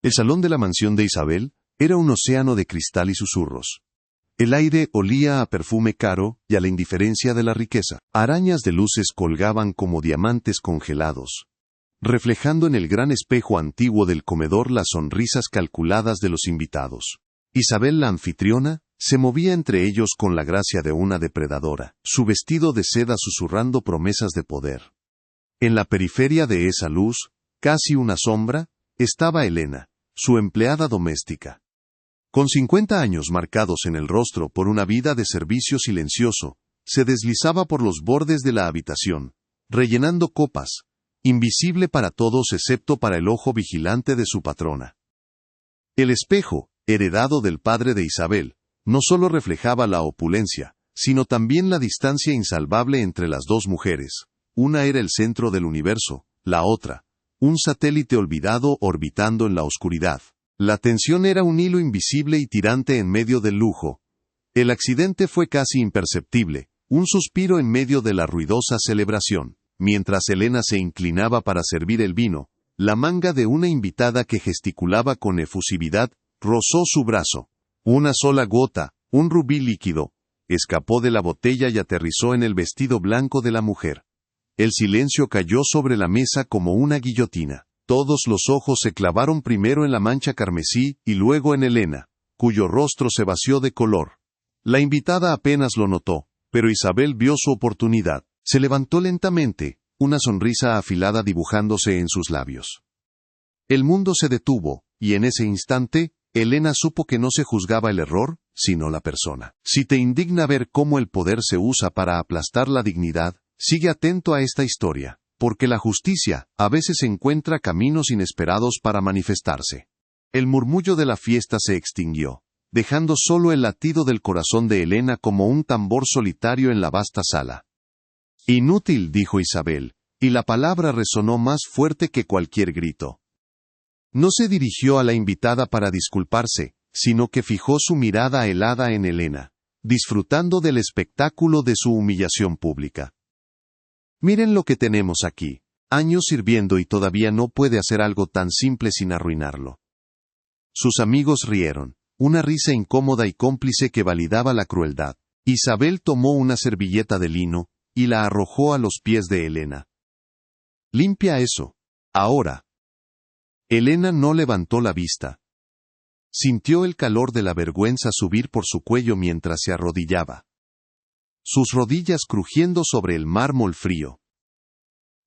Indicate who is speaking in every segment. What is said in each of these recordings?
Speaker 1: El salón de la mansión de Isabel era un océano de cristal y susurros. El aire olía a perfume caro y a la indiferencia de la riqueza. Arañas de luces colgaban como diamantes congelados, reflejando en el gran espejo antiguo del comedor las sonrisas calculadas de los invitados. Isabel, la anfitriona, se movía entre ellos con la gracia de una depredadora, su vestido de seda susurrando promesas de poder. En la periferia de esa luz, casi una sombra, estaba Elena, su empleada doméstica. Con 50 años marcados en el rostro por una vida de servicio silencioso, se deslizaba por los bordes de la habitación, rellenando copas, invisible para todos excepto para el ojo vigilante de su patrona. El espejo, heredado del padre de Isabel, no solo reflejaba la opulencia, sino también la distancia insalvable entre las dos mujeres. Una era el centro del universo, la otra, un satélite olvidado orbitando en la oscuridad. La tensión era un hilo invisible y tirante en medio del lujo. El accidente fue casi imperceptible, un suspiro en medio de la ruidosa celebración. Mientras Elena se inclinaba para servir el vino, la manga de una invitada que gesticulaba con efusividad rozó su brazo. Una sola gota, un rubí líquido, escapó de la botella y aterrizó en el vestido blanco de la mujer. El silencio cayó sobre la mesa como una guillotina. Todos los ojos se clavaron primero en la mancha carmesí y luego en Elena, cuyo rostro se vació de color. La invitada apenas lo notó, pero Isabel vio su oportunidad. Se levantó lentamente, una sonrisa afilada dibujándose en sus labios. El mundo se detuvo, y en ese instante, Elena supo que no se juzgaba el error, sino la persona. Si te indigna ver cómo el poder se usa para aplastar la dignidad, sigue atento a esta historia, porque la justicia, a veces encuentra caminos inesperados para manifestarse. El murmullo de la fiesta se extinguió, dejando solo el latido del corazón de Elena como un tambor solitario en la vasta sala. Inútil, dijo Isabel, y la palabra resonó más fuerte que cualquier grito. No se dirigió a la invitada para disculparse, sino que fijó su mirada helada en Elena, disfrutando del espectáculo de su humillación pública. Miren lo que tenemos aquí. Años sirviendo y todavía no puede hacer algo tan simple sin arruinarlo. Sus amigos rieron, una risa incómoda y cómplice que validaba la crueldad. Isabel tomó una servilleta de lino y la arrojó a los pies de Elena. Limpia eso. Ahora. Elena no levantó la vista. Sintió el calor de la vergüenza subir por su cuello mientras se arrodillaba, sus rodillas crujiendo sobre el mármol frío.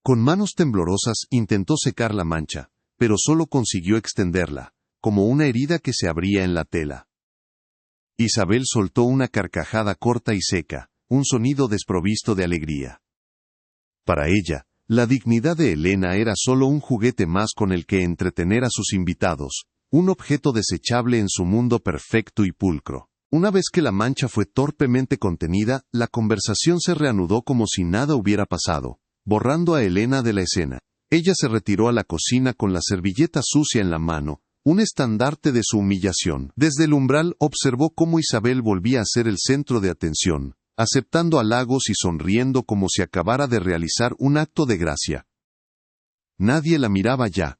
Speaker 1: Con manos temblorosas intentó secar la mancha, pero solo consiguió extenderla, como una herida que se abría en la tela. Isabel soltó una carcajada corta y seca, un sonido desprovisto de alegría. Para ella, la dignidad de Elena era solo un juguete más con el que entretener a sus invitados, un objeto desechable en su mundo perfecto y pulcro. Una vez que la mancha fue torpemente contenida, la conversación se reanudó como si nada hubiera pasado, borrando a Elena de la escena. Ella se retiró a la cocina con la servilleta sucia en la mano, un estandarte de su humillación. Desde el umbral observó cómo Isabel volvía a ser el centro de atención, aceptando halagos y sonriendo como si acabara de realizar un acto de gracia. Nadie la miraba ya.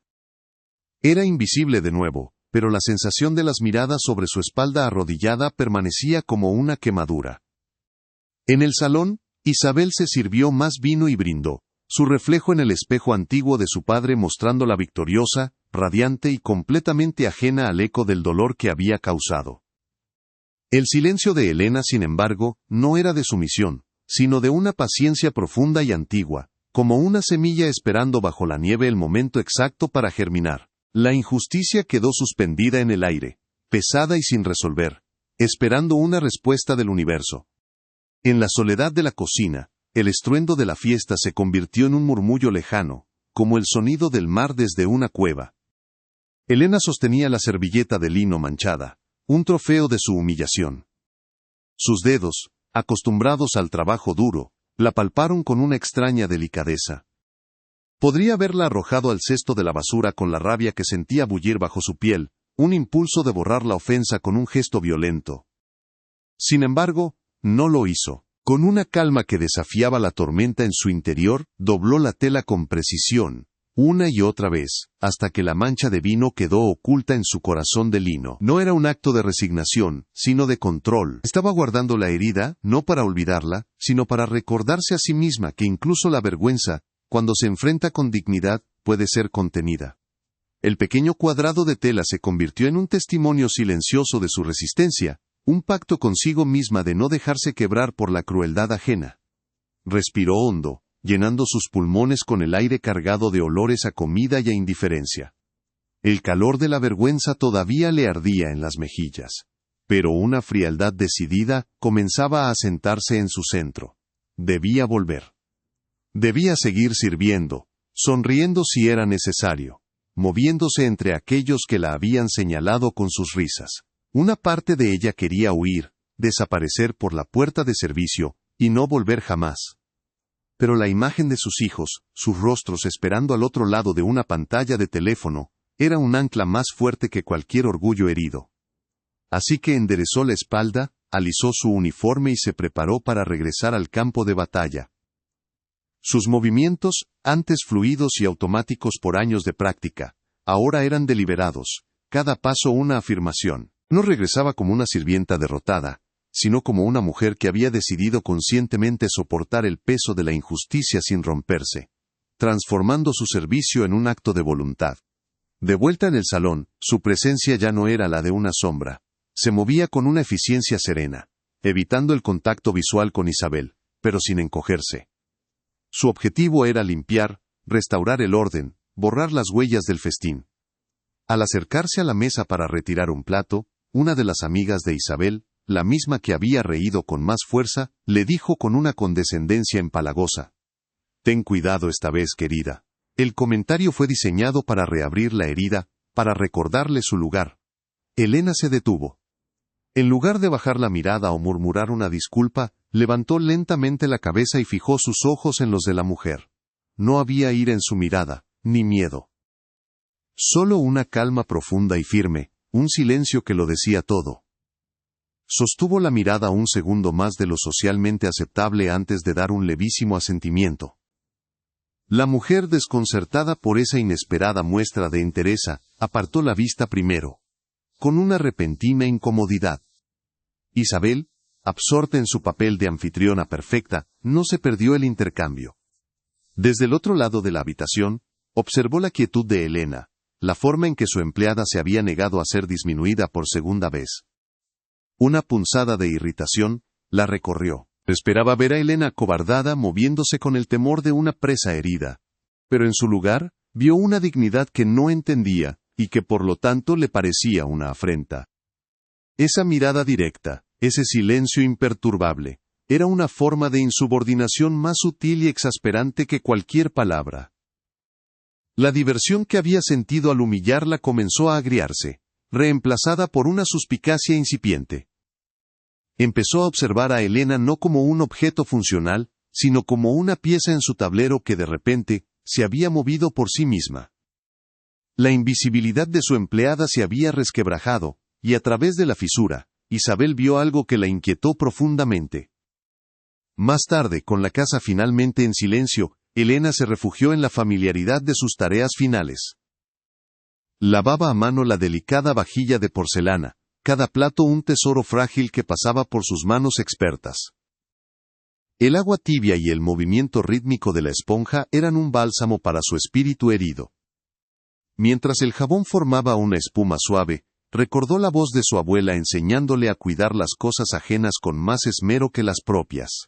Speaker 1: Era invisible de nuevo, pero la sensación de las miradas sobre su espalda arrodillada permanecía como una quemadura. En el salón, Isabel se sirvió más vino y brindó, su reflejo en el espejo antiguo de su padre mostrándola victoriosa, radiante y completamente ajena al eco del dolor que había causado. El silencio de Elena, sin embargo, no era de sumisión, sino de una paciencia profunda y antigua, como una semilla esperando bajo la nieve el momento exacto para germinar. La injusticia quedó suspendida en el aire, pesada y sin resolver, esperando una respuesta del universo. En la soledad de la cocina, el estruendo de la fiesta se convirtió en un murmullo lejano, como el sonido del mar desde una cueva. Elena sostenía la servilleta de lino manchada, un trofeo de su humillación. Sus dedos, acostumbrados al trabajo duro, la palparon con una extraña delicadeza. Podría haberla arrojado al cesto de la basura con la rabia que sentía bullir bajo su piel, un impulso de borrar la ofensa con un gesto violento. Sin embargo, no lo hizo. Con una calma que desafiaba la tormenta en su interior, dobló la tela con precisión, una y otra vez, hasta que la mancha de vino quedó oculta en su corazón de lino. No era un acto de resignación, sino de control. Estaba guardando la herida, no para olvidarla, sino para recordarse a sí misma que incluso la vergüenza, cuando se enfrenta con dignidad, puede ser contenida. El pequeño cuadrado de tela se convirtió en un testimonio silencioso de su resistencia, un pacto consigo misma de no dejarse quebrar por la crueldad ajena. Respiró hondo, llenando sus pulmones con el aire cargado de olores a comida y a indiferencia. El calor de la vergüenza todavía le ardía en las mejillas, pero una frialdad decidida comenzaba a asentarse en su centro. Debía volver. Debía seguir sirviendo, sonriendo si era necesario, moviéndose entre aquellos que la habían señalado con sus risas. Una parte de ella quería huir, desaparecer por la puerta de servicio, y no volver jamás. Pero la imagen de sus hijos, sus rostros esperando al otro lado de una pantalla de teléfono, era un ancla más fuerte que cualquier orgullo herido. Así que enderezó la espalda, alisó su uniforme y se preparó para regresar al campo de batalla. Sus movimientos, antes fluidos y automáticos por años de práctica, ahora eran deliberados, cada paso una afirmación. No regresaba como una sirvienta derrotada, sino como una mujer que había decidido conscientemente soportar el peso de la injusticia sin romperse, transformando su servicio en un acto de voluntad. De vuelta en el salón, su presencia ya no era la de una sombra. Se movía con una eficiencia serena, evitando el contacto visual con Isabel, pero sin encogerse. Su objetivo era limpiar, restaurar el orden, borrar las huellas del festín. Al acercarse a la mesa para retirar un plato, una de las amigas de Isabel, la misma que había reído con más fuerza, le dijo con una condescendencia empalagosa: «Ten cuidado esta vez, querida». El comentario fue diseñado para reabrir la herida, para recordarle su lugar. Elena se detuvo. En lugar de bajar la mirada o murmurar una disculpa, levantó lentamente la cabeza y fijó sus ojos en los de la mujer. No había ira en su mirada, ni miedo. Solo una calma profunda y firme, un silencio que lo decía todo. Sostuvo la mirada un segundo más de lo socialmente aceptable antes de dar un levísimo asentimiento. La mujer, desconcertada por esa inesperada muestra de entereza, apartó la vista primero, con una repentina incomodidad. Isabel, absorta en su papel de anfitriona perfecta, no se perdió el intercambio. Desde el otro lado de la habitación, observó la quietud de Elena, la forma en que su empleada se había negado a ser disminuida por segunda vez. Una punzada de irritación la recorrió. Esperaba ver a Elena acobardada moviéndose con el temor de una presa herida. Pero en su lugar, vio una dignidad que no entendía, y que por lo tanto le parecía una afrenta. Esa mirada directa, ese silencio imperturbable, era una forma de insubordinación más sutil y exasperante que cualquier palabra. La diversión que había sentido al humillarla comenzó a agriarse, reemplazada por una suspicacia incipiente. Empezó a observar a Elena no como un objeto funcional, sino como una pieza en su tablero que de repente se había movido por sí misma. La invisibilidad de su empleada se había resquebrajado, y a través de la fisura, Isabel vio algo que la inquietó profundamente. Más tarde, con la casa finalmente en silencio, Elena se refugió en la familiaridad de sus tareas finales. Lavaba a mano la delicada vajilla de porcelana, cada plato un tesoro frágil que pasaba por sus manos expertas. El agua tibia y el movimiento rítmico de la esponja eran un bálsamo para su espíritu herido. Mientras el jabón formaba una espuma suave, recordó la voz de su abuela enseñándole a cuidar las cosas ajenas con más esmero que las propias.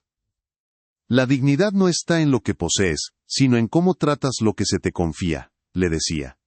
Speaker 1: La dignidad no está en lo que posees, sino en cómo tratas lo que se te confía, le decía.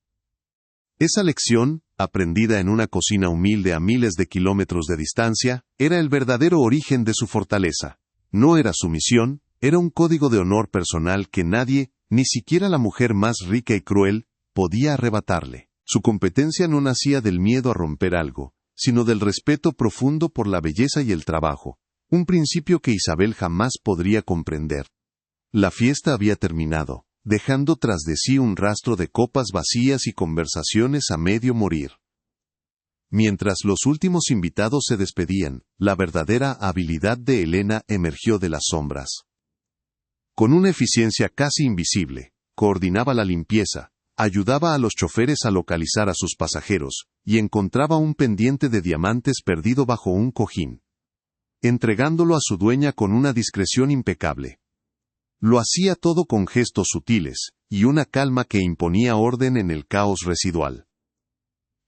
Speaker 1: Esa lección, aprendida en una cocina humilde a miles de kilómetros de distancia, era el verdadero origen de su fortaleza. No era sumisión, era un código de honor personal que nadie, ni siquiera la mujer más rica y cruel, podía arrebatarle. Su competencia no nacía del miedo a romper algo, sino del respeto profundo por la belleza y el trabajo, un principio que Isabel jamás podría comprender. La fiesta había terminado, dejando tras de sí un rastro de copas vacías y conversaciones a medio morir. Mientras los últimos invitados se despedían, la verdadera habilidad de Elena emergió de las sombras. Con una eficiencia casi invisible, coordinaba la limpieza, ayudaba a los choferes a localizar a sus pasajeros, y encontraba un pendiente de diamantes perdido bajo un cojín, entregándolo a su dueña con una discreción impecable. Lo hacía todo con gestos sutiles, y una calma que imponía orden en el caos residual.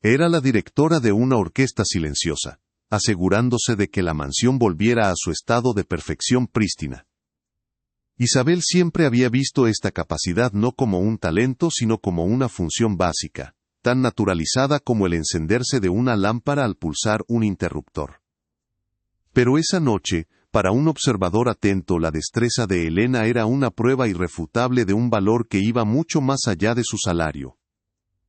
Speaker 1: Era la directora de una orquesta silenciosa, asegurándose de que la mansión volviera a su estado de perfección prístina. Isabel siempre había visto esta capacidad no como un talento sino como una función básica, tan naturalizada como el encenderse de una lámpara al pulsar un interruptor. Pero esa noche, para un observador atento, la destreza de Elena era una prueba irrefutable de un valor que iba mucho más allá de su salario.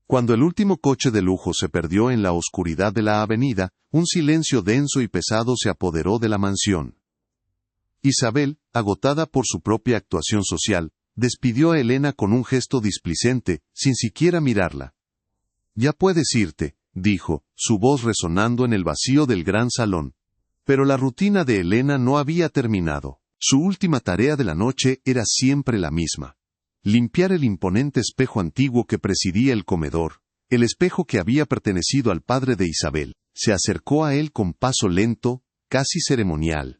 Speaker 1: Cuando el último coche de lujo se perdió en la oscuridad de la avenida, un silencio denso y pesado se apoderó de la mansión. Isabel, agotada por su propia actuación social, despidió a Elena con un gesto displicente, sin siquiera mirarla. «Ya puedes irte», dijo, su voz resonando en el vacío del gran salón. Pero la rutina de Elena no había terminado. Su última tarea de la noche era siempre la misma: limpiar el imponente espejo antiguo que presidía el comedor, el espejo que había pertenecido al padre de Isabel. Se acercó a él con paso lento, casi ceremonial.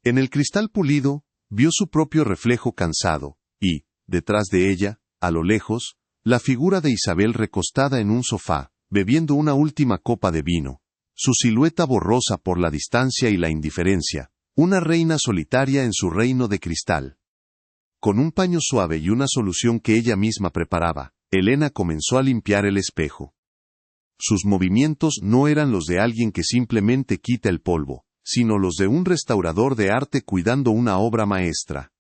Speaker 1: En el cristal pulido, vio su propio reflejo cansado, y, detrás de ella, a lo lejos, la figura de Isabel recostada en un sofá, bebiendo una última copa de vino, su silueta borrosa por la distancia y la indiferencia, una reina solitaria en su reino de cristal. Con un paño suave y una solución que ella misma preparaba, Elena comenzó a limpiar el espejo. Sus movimientos no eran los de alguien que simplemente quita el polvo, sino los de un restaurador de arte cuidando una obra maestra.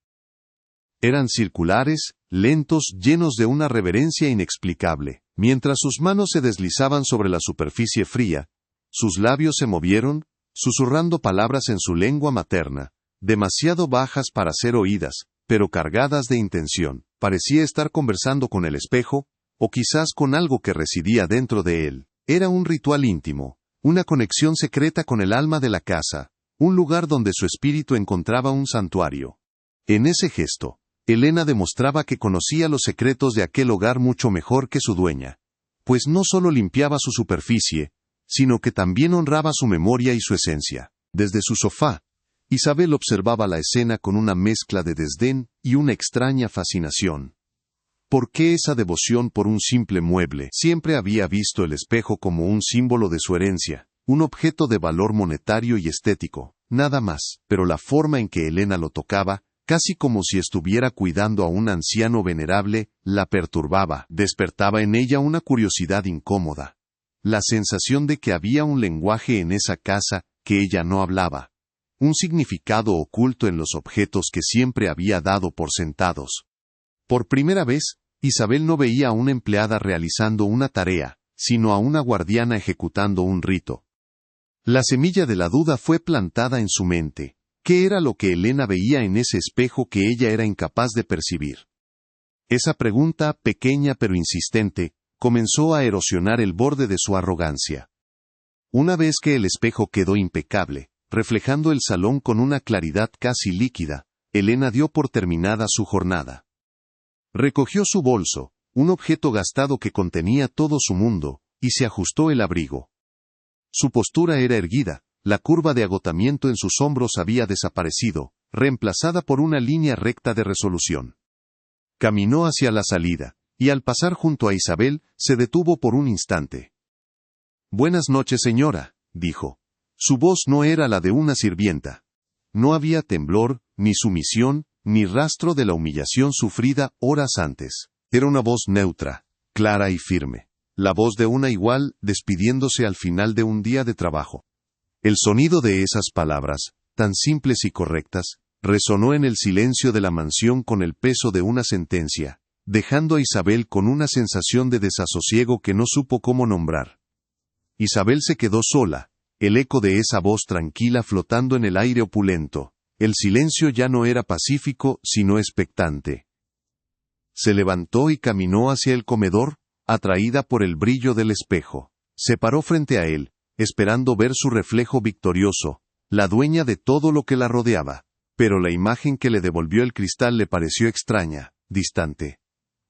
Speaker 1: Eran circulares, lentos, llenos de una reverencia inexplicable. Mientras sus manos se deslizaban sobre la superficie fría, sus labios se movieron, susurrando palabras en su lengua materna, demasiado bajas para ser oídas, pero cargadas de intención. Parecía estar conversando con el espejo, o quizás con algo que residía dentro de él. Era un ritual íntimo, una conexión secreta con el alma de la casa, un lugar donde su espíritu encontraba un santuario. En ese gesto, Elena demostraba que conocía los secretos de aquel hogar mucho mejor que su dueña, pues no solo limpiaba su superficie, sino que también honraba su memoria y su esencia. Desde su sofá, Isabel observaba la escena con una mezcla de desdén y una extraña fascinación. ¿Por qué esa devoción por un simple mueble? Siempre había visto el espejo como un símbolo de su herencia, un objeto de valor monetario y estético, nada más. Pero la forma en que Elena lo tocaba, casi como si estuviera cuidando a un anciano venerable, la perturbaba. Despertaba en ella una curiosidad incómoda. La sensación de que había un lenguaje en esa casa que ella no hablaba. Un significado oculto en los objetos que siempre había dado por sentados. Por primera vez, Isabel no veía a una empleada realizando una tarea, sino a una guardiana ejecutando un rito. La semilla de la duda fue plantada en su mente. ¿Qué era lo que Elena veía en ese espejo que ella era incapaz de percibir? Esa pregunta, pequeña pero insistente, comenzó a erosionar el borde de su arrogancia. Una vez que el espejo quedó impecable, reflejando el salón con una claridad casi líquida, Elena dio por terminada su jornada. Recogió su bolso, un objeto gastado que contenía todo su mundo, y se ajustó el abrigo. Su postura era erguida, la curva de agotamiento en sus hombros había desaparecido, reemplazada por una línea recta de resolución. Caminó hacia la salida, y al pasar junto a Isabel, se detuvo por un instante. «Buenas noches, señora», dijo. Su voz no era la de una sirvienta. No había temblor, ni sumisión, ni rastro de la humillación sufrida horas antes. Era una voz neutra, clara y firme. La voz de una igual despidiéndose al final de un día de trabajo. El sonido de esas palabras, tan simples y correctas, resonó en el silencio de la mansión con el peso de una sentencia, dejando a Isabel con una sensación de desasosiego que no supo cómo nombrar. Isabel se quedó sola, el eco de esa voz tranquila flotando en el aire opulento. El silencio ya no era pacífico, sino expectante. Se levantó y caminó hacia el comedor, atraída por el brillo del espejo. Se paró frente a él, esperando ver su reflejo victorioso, la dueña de todo lo que la rodeaba. Pero la imagen que le devolvió el cristal le pareció extraña, distante.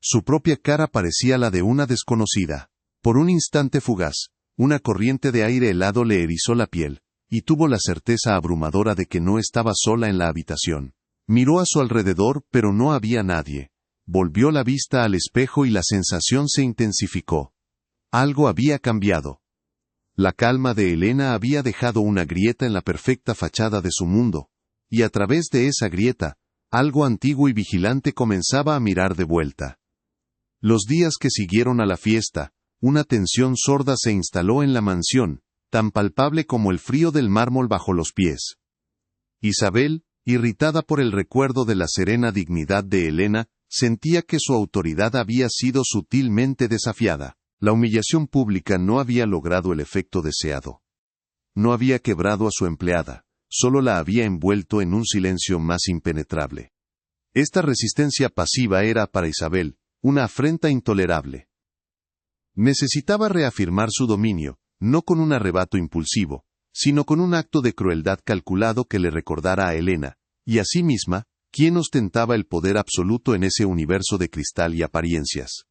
Speaker 1: Su propia cara parecía la de una desconocida. Por un instante fugaz, una corriente de aire helado le erizó la piel, y tuvo la certeza abrumadora de que no estaba sola en la habitación. Miró a su alrededor, pero no había nadie. Volvió la vista al espejo y la sensación se intensificó. Algo había cambiado. La calma de Elena había dejado una grieta en la perfecta fachada de su mundo, y a través de esa grieta, algo antiguo y vigilante comenzaba a mirar de vuelta. Los días que siguieron a la fiesta, una tensión sorda se instaló en la mansión, tan palpable como el frío del mármol bajo los pies. Isabel, irritada por el recuerdo de la serena dignidad de Elena, sentía que su autoridad había sido sutilmente desafiada. La humillación pública no había logrado el efecto deseado. No había quebrado a su empleada, solo la había envuelto en un silencio más impenetrable. Esta resistencia pasiva era para Isabel una afrenta intolerable. Necesitaba reafirmar su dominio, no con un arrebato impulsivo, sino con un acto de crueldad calculado que le recordara a Elena, y a sí misma, quién ostentaba el poder absoluto en ese universo de cristal y apariencias.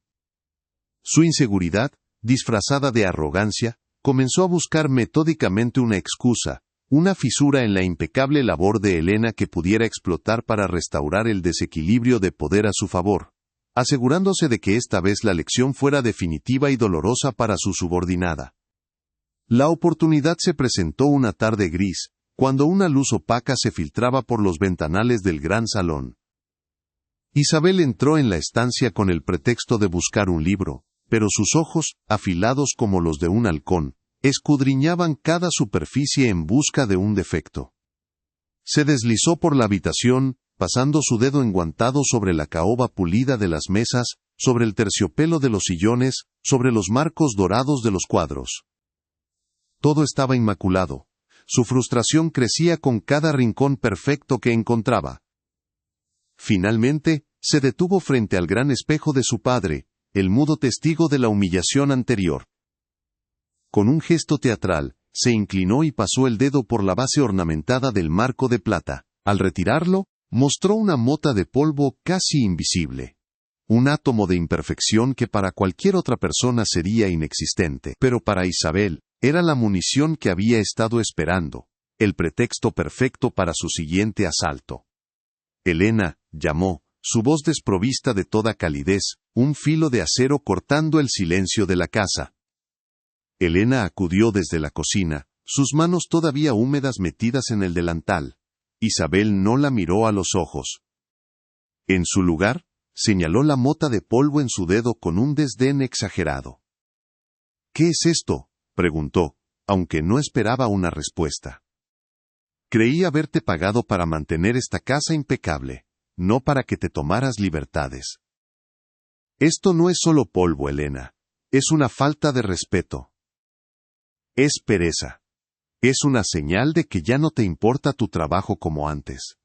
Speaker 1: Su inseguridad, disfrazada de arrogancia, comenzó a buscar metódicamente una excusa, una fisura en la impecable labor de Elena que pudiera explotar para restaurar el desequilibrio de poder a su favor, asegurándose de que esta vez la lección fuera definitiva y dolorosa para su subordinada. La oportunidad se presentó una tarde gris, cuando una luz opaca se filtraba por los ventanales del gran salón. Isabel entró en la estancia con el pretexto de buscar un libro, pero sus ojos, afilados como los de un halcón, escudriñaban cada superficie en busca de un defecto. Se deslizó por la habitación, pasando su dedo enguantado sobre la caoba pulida de las mesas, sobre el terciopelo de los sillones, sobre los marcos dorados de los cuadros. Todo estaba inmaculado. Su frustración crecía con cada rincón perfecto que encontraba. Finalmente, se detuvo frente al gran espejo de su padre, el mudo testigo de la humillación anterior. Con un gesto teatral, se inclinó y pasó el dedo por la base ornamentada del marco de plata. Al retirarlo, mostró una mota de polvo casi invisible. Un átomo de imperfección que para cualquier otra persona sería inexistente, pero para Isabel, era la munición que había estado esperando, el pretexto perfecto para su siguiente asalto. Elena, llamó, su voz desprovista de toda calidez, un filo de acero cortando el silencio de la casa. Elena acudió desde la cocina, sus manos todavía húmedas metidas en el delantal. Isabel no la miró a los ojos. En su lugar, señaló la mota de polvo en su dedo con un desdén exagerado. «¿Qué es esto?», preguntó, aunque no esperaba una respuesta. «Creí haberte pagado para mantener esta casa impecable, no para que te tomaras libertades». «Esto no es solo polvo, Elena. Es una falta de respeto. Es pereza. Es una señal de que ya no te importa tu trabajo como antes».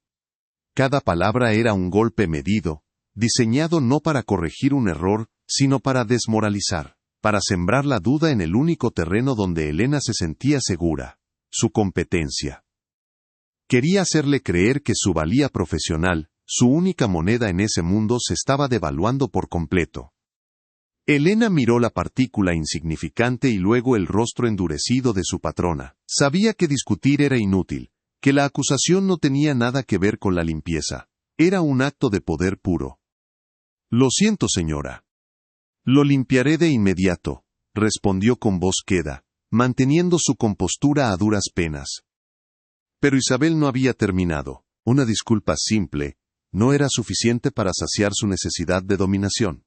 Speaker 1: Cada palabra era un golpe medido, diseñado no para corregir un error, sino para desmoralizar, para sembrar la duda en el único terreno donde Elena se sentía segura, su competencia. Quería hacerle creer que su valía profesional, su única moneda en ese mundo, se estaba devaluando por completo. Elena miró la partícula insignificante y luego el rostro endurecido de su patrona. Sabía que discutir era inútil, que la acusación no tenía nada que ver con la limpieza. Era un acto de poder puro. «Lo siento, señora». «Lo limpiaré de inmediato», respondió con voz queda, manteniendo su compostura a duras penas. Pero Isabel no había terminado. Una disculpa simple no era suficiente para saciar su necesidad de dominación.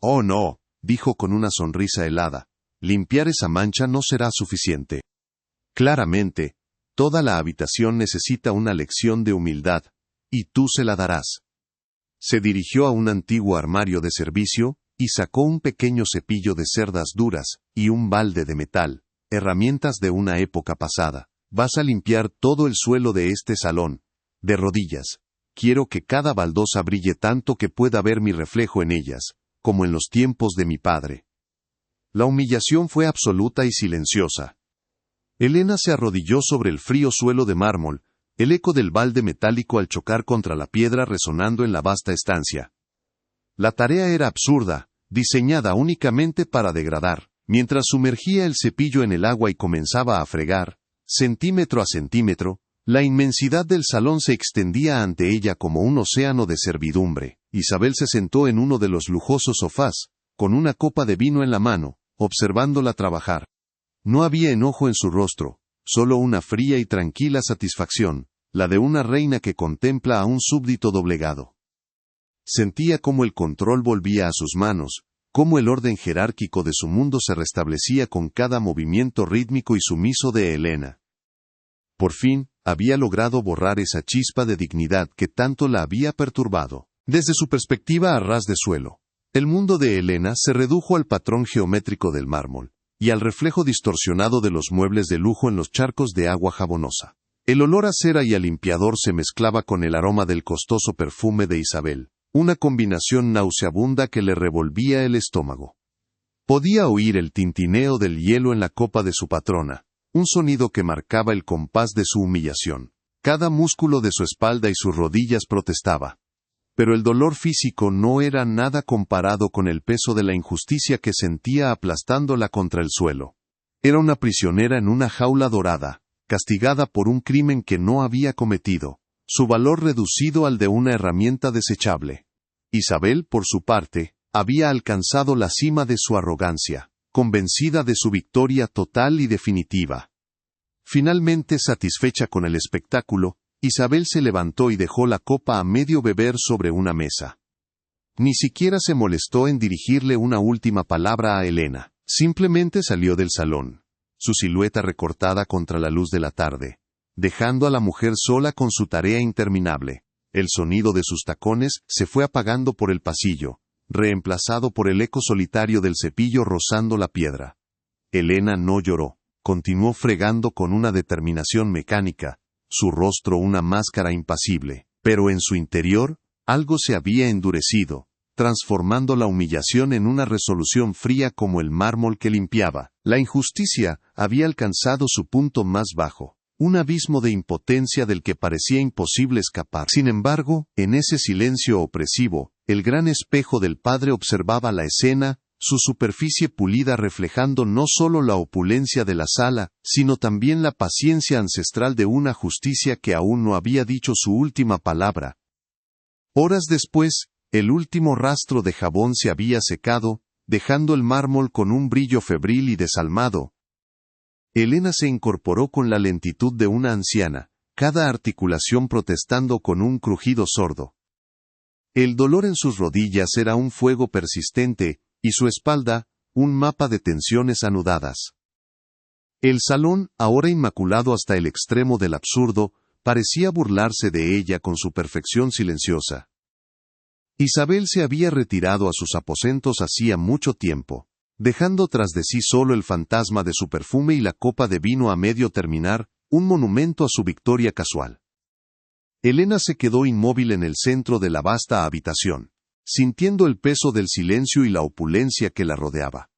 Speaker 1: «Oh no», dijo con una sonrisa helada, «limpiar esa mancha no será suficiente. Claramente, toda la habitación necesita una lección de humildad, y tú se la darás». Se dirigió a un antiguo armario de servicio, y sacó un pequeño cepillo de cerdas duras, y un balde de metal, herramientas de una época pasada. «Vas a limpiar todo el suelo de este salón, de rodillas. Quiero que cada baldosa brille tanto que pueda ver mi reflejo en ellas, como en los tiempos de mi padre». La humillación fue absoluta y silenciosa. Elena se arrodilló sobre el frío suelo de mármol, el eco del balde metálico al chocar contra la piedra resonando en la vasta estancia. La tarea era absurda, diseñada únicamente para degradar. Mientras sumergía el cepillo en el agua y comenzaba a fregar, centímetro a centímetro, la inmensidad del salón se extendía ante ella como un océano de servidumbre. Isabel se sentó en uno de los lujosos sofás, con una copa de vino en la mano, observándola trabajar. No había enojo en su rostro, solo una fría y tranquila satisfacción, la de una reina que contempla a un súbdito doblegado. Sentía cómo el control volvía a sus manos, cómo el orden jerárquico de su mundo se restablecía con cada movimiento rítmico y sumiso de Helena. Por fin, había logrado borrar esa chispa de dignidad que tanto la había perturbado. Desde su perspectiva a ras de suelo, el mundo de Helena se redujo al patrón geométrico del mármol, y al reflejo distorsionado de los muebles de lujo en los charcos de agua jabonosa. El olor a cera y a limpiador se mezclaba con el aroma del costoso perfume de Isabel, una combinación nauseabunda que le revolvía el estómago. Podía oír el tintineo del hielo en la copa de su patrona, un sonido que marcaba el compás de su humillación. Cada músculo de su espalda y sus rodillas protestaba. Pero el dolor físico no era nada comparado con el peso de la injusticia que sentía aplastándola contra el suelo. Era una prisionera en una jaula dorada, castigada por un crimen que no había cometido, su valor reducido al de una herramienta desechable. Isabel, por su parte, había alcanzado la cima de su arrogancia, convencida de su victoria total y definitiva. Finalmente satisfecha con el espectáculo, Isabel se levantó y dejó la copa a medio beber sobre una mesa. Ni siquiera se molestó en dirigirle una última palabra a Helena. Simplemente salió del salón, su silueta recortada contra la luz de la tarde, dejando a la mujer sola con su tarea interminable. El sonido de sus tacones se fue apagando por el pasillo, reemplazado por el eco solitario del cepillo rozando la piedra. Helena no lloró, continuó fregando con una determinación mecánica, su rostro una máscara impasible, pero en su interior, algo se había endurecido, transformando la humillación en una resolución fría como el mármol que limpiaba. La injusticia había alcanzado su punto más bajo, un abismo de impotencia del que parecía imposible escapar. Sin embargo, en ese silencio opresivo, el gran espejo del padre observaba la escena, su superficie pulida reflejando no solo la opulencia de la sala, sino también la paciencia ancestral de una justicia que aún no había dicho su última palabra. Horas después, el último rastro de jabón se había secado, dejando el mármol con un brillo febril y desalmado. Helena se incorporó con la lentitud de una anciana, cada articulación protestando con un crujido sordo. El dolor en sus rodillas era un fuego persistente, y su espalda, un mapa de tensiones anudadas. El salón, ahora inmaculado hasta el extremo del absurdo, parecía burlarse de ella con su perfección silenciosa. Isabel se había retirado a sus aposentos hacía mucho tiempo, dejando tras de sí solo el fantasma de su perfume y la copa de vino a medio terminar, un monumento a su victoria casual. Helena se quedó inmóvil en el centro de la vasta habitación, sintiendo el peso del silencio y la opulencia que la rodeaba.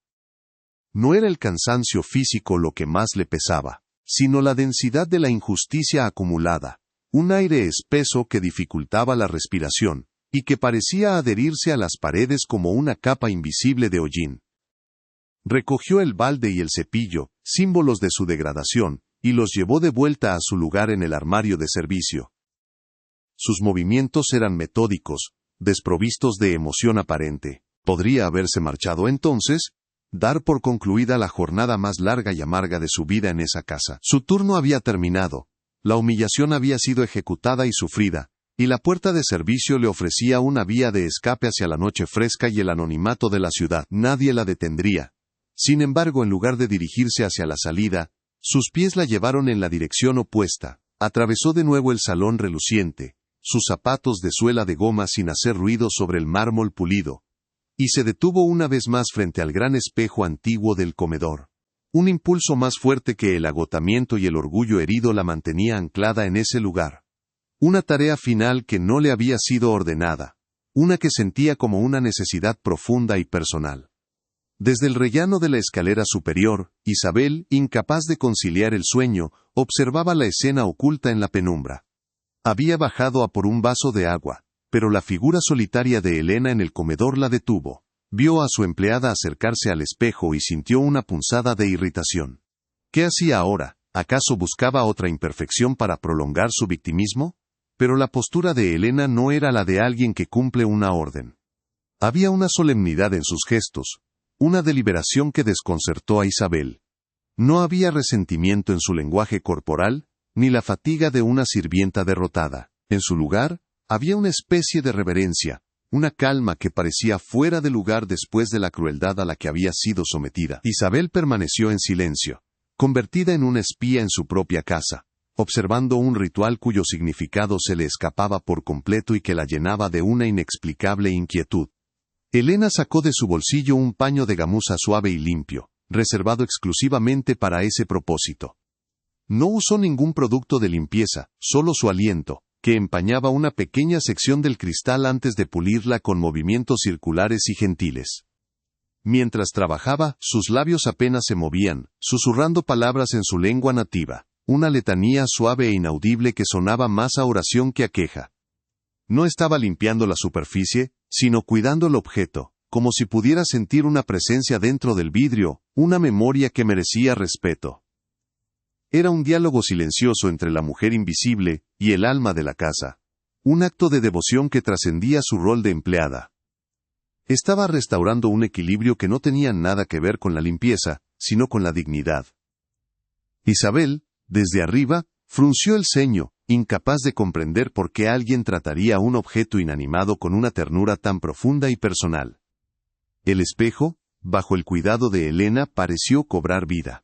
Speaker 1: No era el cansancio físico lo que más le pesaba, sino la densidad de la injusticia acumulada, un aire espeso que dificultaba la respiración, y que parecía adherirse a las paredes como una capa invisible de hollín. Recogió el balde y el cepillo, símbolos de su degradación, y los llevó de vuelta a su lugar en el armario de servicio. Sus movimientos eran metódicos, desprovistos de emoción aparente. Podría haberse marchado entonces, dar por concluida la jornada más larga y amarga de su vida en esa casa. Su turno había terminado, la humillación había sido ejecutada y sufrida, y la puerta de servicio le ofrecía una vía de escape hacia la noche fresca y el anonimato de la ciudad. Nadie la detendría. Sin embargo, en lugar de dirigirse hacia la salida, sus pies la llevaron en la dirección opuesta. Atravesó de nuevo el salón reluciente, sus zapatos de suela de goma sin hacer ruido sobre el mármol pulido, y se detuvo una vez más frente al gran espejo antiguo del comedor. Un impulso más fuerte que el agotamiento y el orgullo herido la mantenía anclada en ese lugar. Una tarea final que no le había sido ordenada, una que sentía como una necesidad profunda y personal. Desde el rellano de la escalera superior, Isabel, incapaz de conciliar el sueño, observaba la escena oculta en la penumbra. Había bajado a por un vaso de agua, pero la figura solitaria de Elena en el comedor la detuvo. Vio a su empleada acercarse al espejo y sintió una punzada de irritación. ¿Qué hacía ahora? ¿Acaso buscaba otra imperfección para prolongar su victimismo? Pero la postura de Elena no era la de alguien que cumple una orden. Había una solemnidad en sus gestos, una deliberación que desconcertó a Isabel. No había resentimiento en su lenguaje corporal, ni la fatiga de una sirvienta derrotada. En su lugar, había una especie de reverencia, una calma que parecía fuera de lugar después de la crueldad a la que había sido sometida. Isabel permaneció en silencio, convertida en una espía en su propia casa, observando un ritual cuyo significado se le escapaba por completo y que la llenaba de una inexplicable inquietud. Elena sacó de su bolsillo un paño de gamuza suave y limpio, reservado exclusivamente para ese propósito. No usó ningún producto de limpieza, solo su aliento, que empañaba una pequeña sección del cristal antes de pulirla con movimientos circulares y gentiles. Mientras trabajaba, sus labios apenas se movían, susurrando palabras en su lengua nativa, una letanía suave e inaudible que sonaba más a oración que a queja. No estaba limpiando la superficie, sino cuidando el objeto, como si pudiera sentir una presencia dentro del vidrio, una memoria que merecía respeto. Era un diálogo silencioso entre la mujer invisible y el alma de la casa, un acto de devoción que trascendía su rol de empleada. Estaba restaurando un equilibrio que no tenía nada que ver con la limpieza, sino con la dignidad. Isabel, desde arriba, frunció el ceño, incapaz de comprender por qué alguien trataría a un objeto inanimado con una ternura tan profunda y personal. El espejo, bajo el cuidado de Elena, pareció cobrar vida.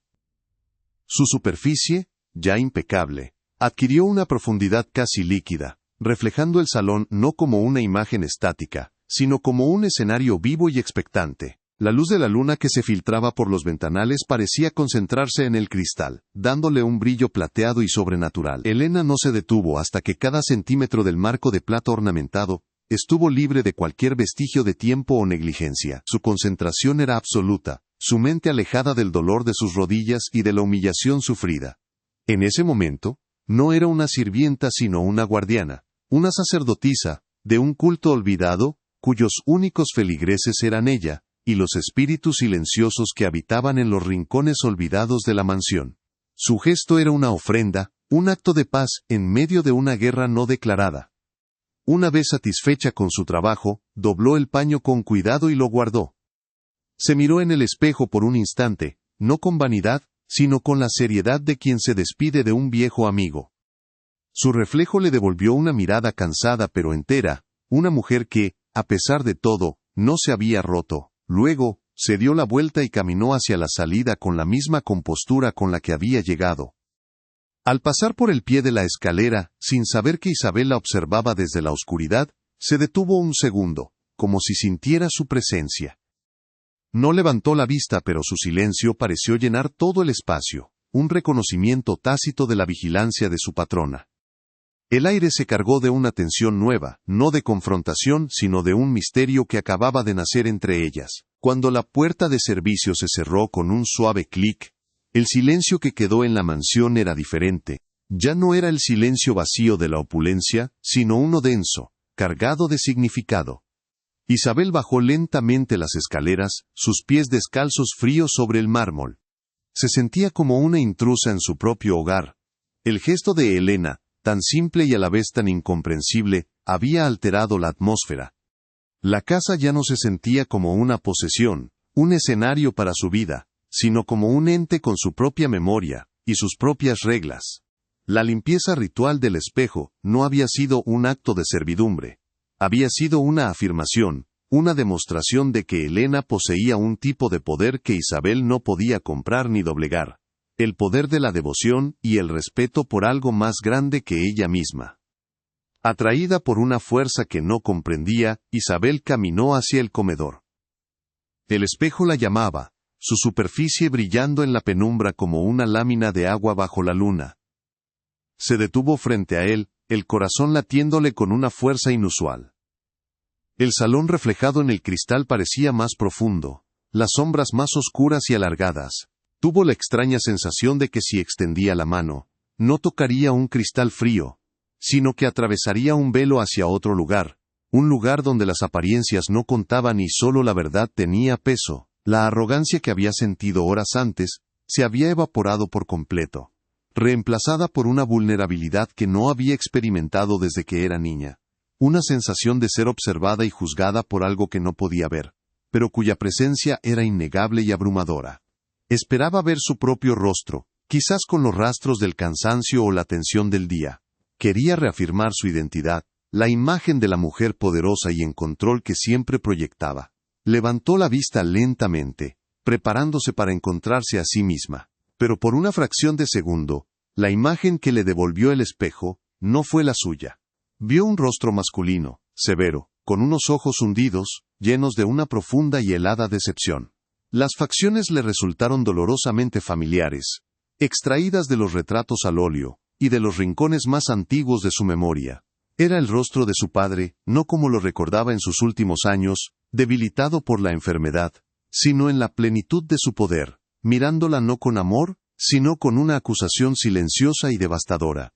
Speaker 1: Su superficie, ya impecable, adquirió una profundidad casi líquida, reflejando el salón no como una imagen estática, sino como un escenario vivo y expectante. La luz de la luna que se filtraba por los ventanales parecía concentrarse en el cristal, dándole un brillo plateado y sobrenatural. Elena no se detuvo hasta que cada centímetro del marco de plata ornamentado estuvo libre de cualquier vestigio de tiempo o negligencia. Su concentración era absoluta, su mente alejada del dolor de sus rodillas y de la humillación sufrida. En ese momento, no era una sirvienta sino una guardiana, una sacerdotisa, de un culto olvidado, cuyos únicos feligreses eran ella, y los espíritus silenciosos que habitaban en los rincones olvidados de la mansión. Su gesto era una ofrenda, un acto de paz en medio de una guerra no declarada. Una vez satisfecha con su trabajo, dobló el paño con cuidado y lo guardó. Se miró en el espejo por un instante, no con vanidad, sino con la seriedad de quien se despide de un viejo amigo. Su reflejo le devolvió una mirada cansada pero entera, una mujer que, a pesar de todo, no se había roto. Luego, se dio la vuelta y caminó hacia la salida con la misma compostura con la que había llegado. Al pasar por el pie de la escalera, sin saber que Isabel la observaba desde la oscuridad, se detuvo un segundo, como si sintiera su presencia. No levantó la vista, pero su silencio pareció llenar todo el espacio, un reconocimiento tácito de la vigilancia de su patrona. El aire se cargó de una tensión nueva, no de confrontación, sino de un misterio que acababa de nacer entre ellas. Cuando la puerta de servicio se cerró con un suave clic, el silencio que quedó en la mansión era diferente. Ya no era el silencio vacío de la opulencia, sino uno denso, cargado de significado. Isabel bajó lentamente las escaleras, sus pies descalzos fríos sobre el mármol. Se sentía como una intrusa en su propio hogar. El gesto de Elena, tan simple y a la vez tan incomprensible, había alterado la atmósfera. La casa ya no se sentía como una posesión, un escenario para su vida, sino como un ente con su propia memoria, y sus propias reglas. La limpieza ritual del espejo no había sido un acto de servidumbre. Había sido una afirmación, una demostración de que Elena poseía un tipo de poder que Isabel no podía comprar ni doblegar. El poder de la devoción y el respeto por algo más grande que ella misma. Atraída por una fuerza que no comprendía, Isabel caminó hacia el comedor. El espejo la llamaba, su superficie brillando en la penumbra como una lámina de agua bajo la luna. Se detuvo frente a él, el corazón latiéndole con una fuerza inusual. El salón reflejado en el cristal parecía más profundo, las sombras más oscuras y alargadas. Tuvo la extraña sensación de que si extendía la mano, no tocaría un cristal frío, sino que atravesaría un velo hacia otro lugar, Un lugar donde las apariencias no contaban y solo la verdad tenía peso. La arrogancia que había sentido horas antes se había evaporado por completo, reemplazada por una vulnerabilidad que no había experimentado desde que era niña. Una sensación de ser observada y juzgada por algo que no podía ver, pero cuya presencia era innegable y abrumadora. Esperaba ver su propio rostro, quizás con los rastros del cansancio o la tensión del día. Quería reafirmar su identidad, la imagen de la mujer poderosa y en control que siempre proyectaba. Levantó la vista lentamente, preparándose para encontrarse a sí misma. Pero por una fracción de segundo, la imagen que le devolvió el espejo no fue la suya. Vio un rostro masculino, severo, con unos ojos hundidos, llenos de una profunda y helada decepción. Las facciones le resultaron dolorosamente familiares, extraídas de los retratos al óleo, y de los rincones más antiguos de su memoria. Era el rostro de su padre, no como lo recordaba en sus últimos años, debilitado por la enfermedad, sino en la plenitud de su poder, mirándola no con amor, sino con una acusación silenciosa y devastadora.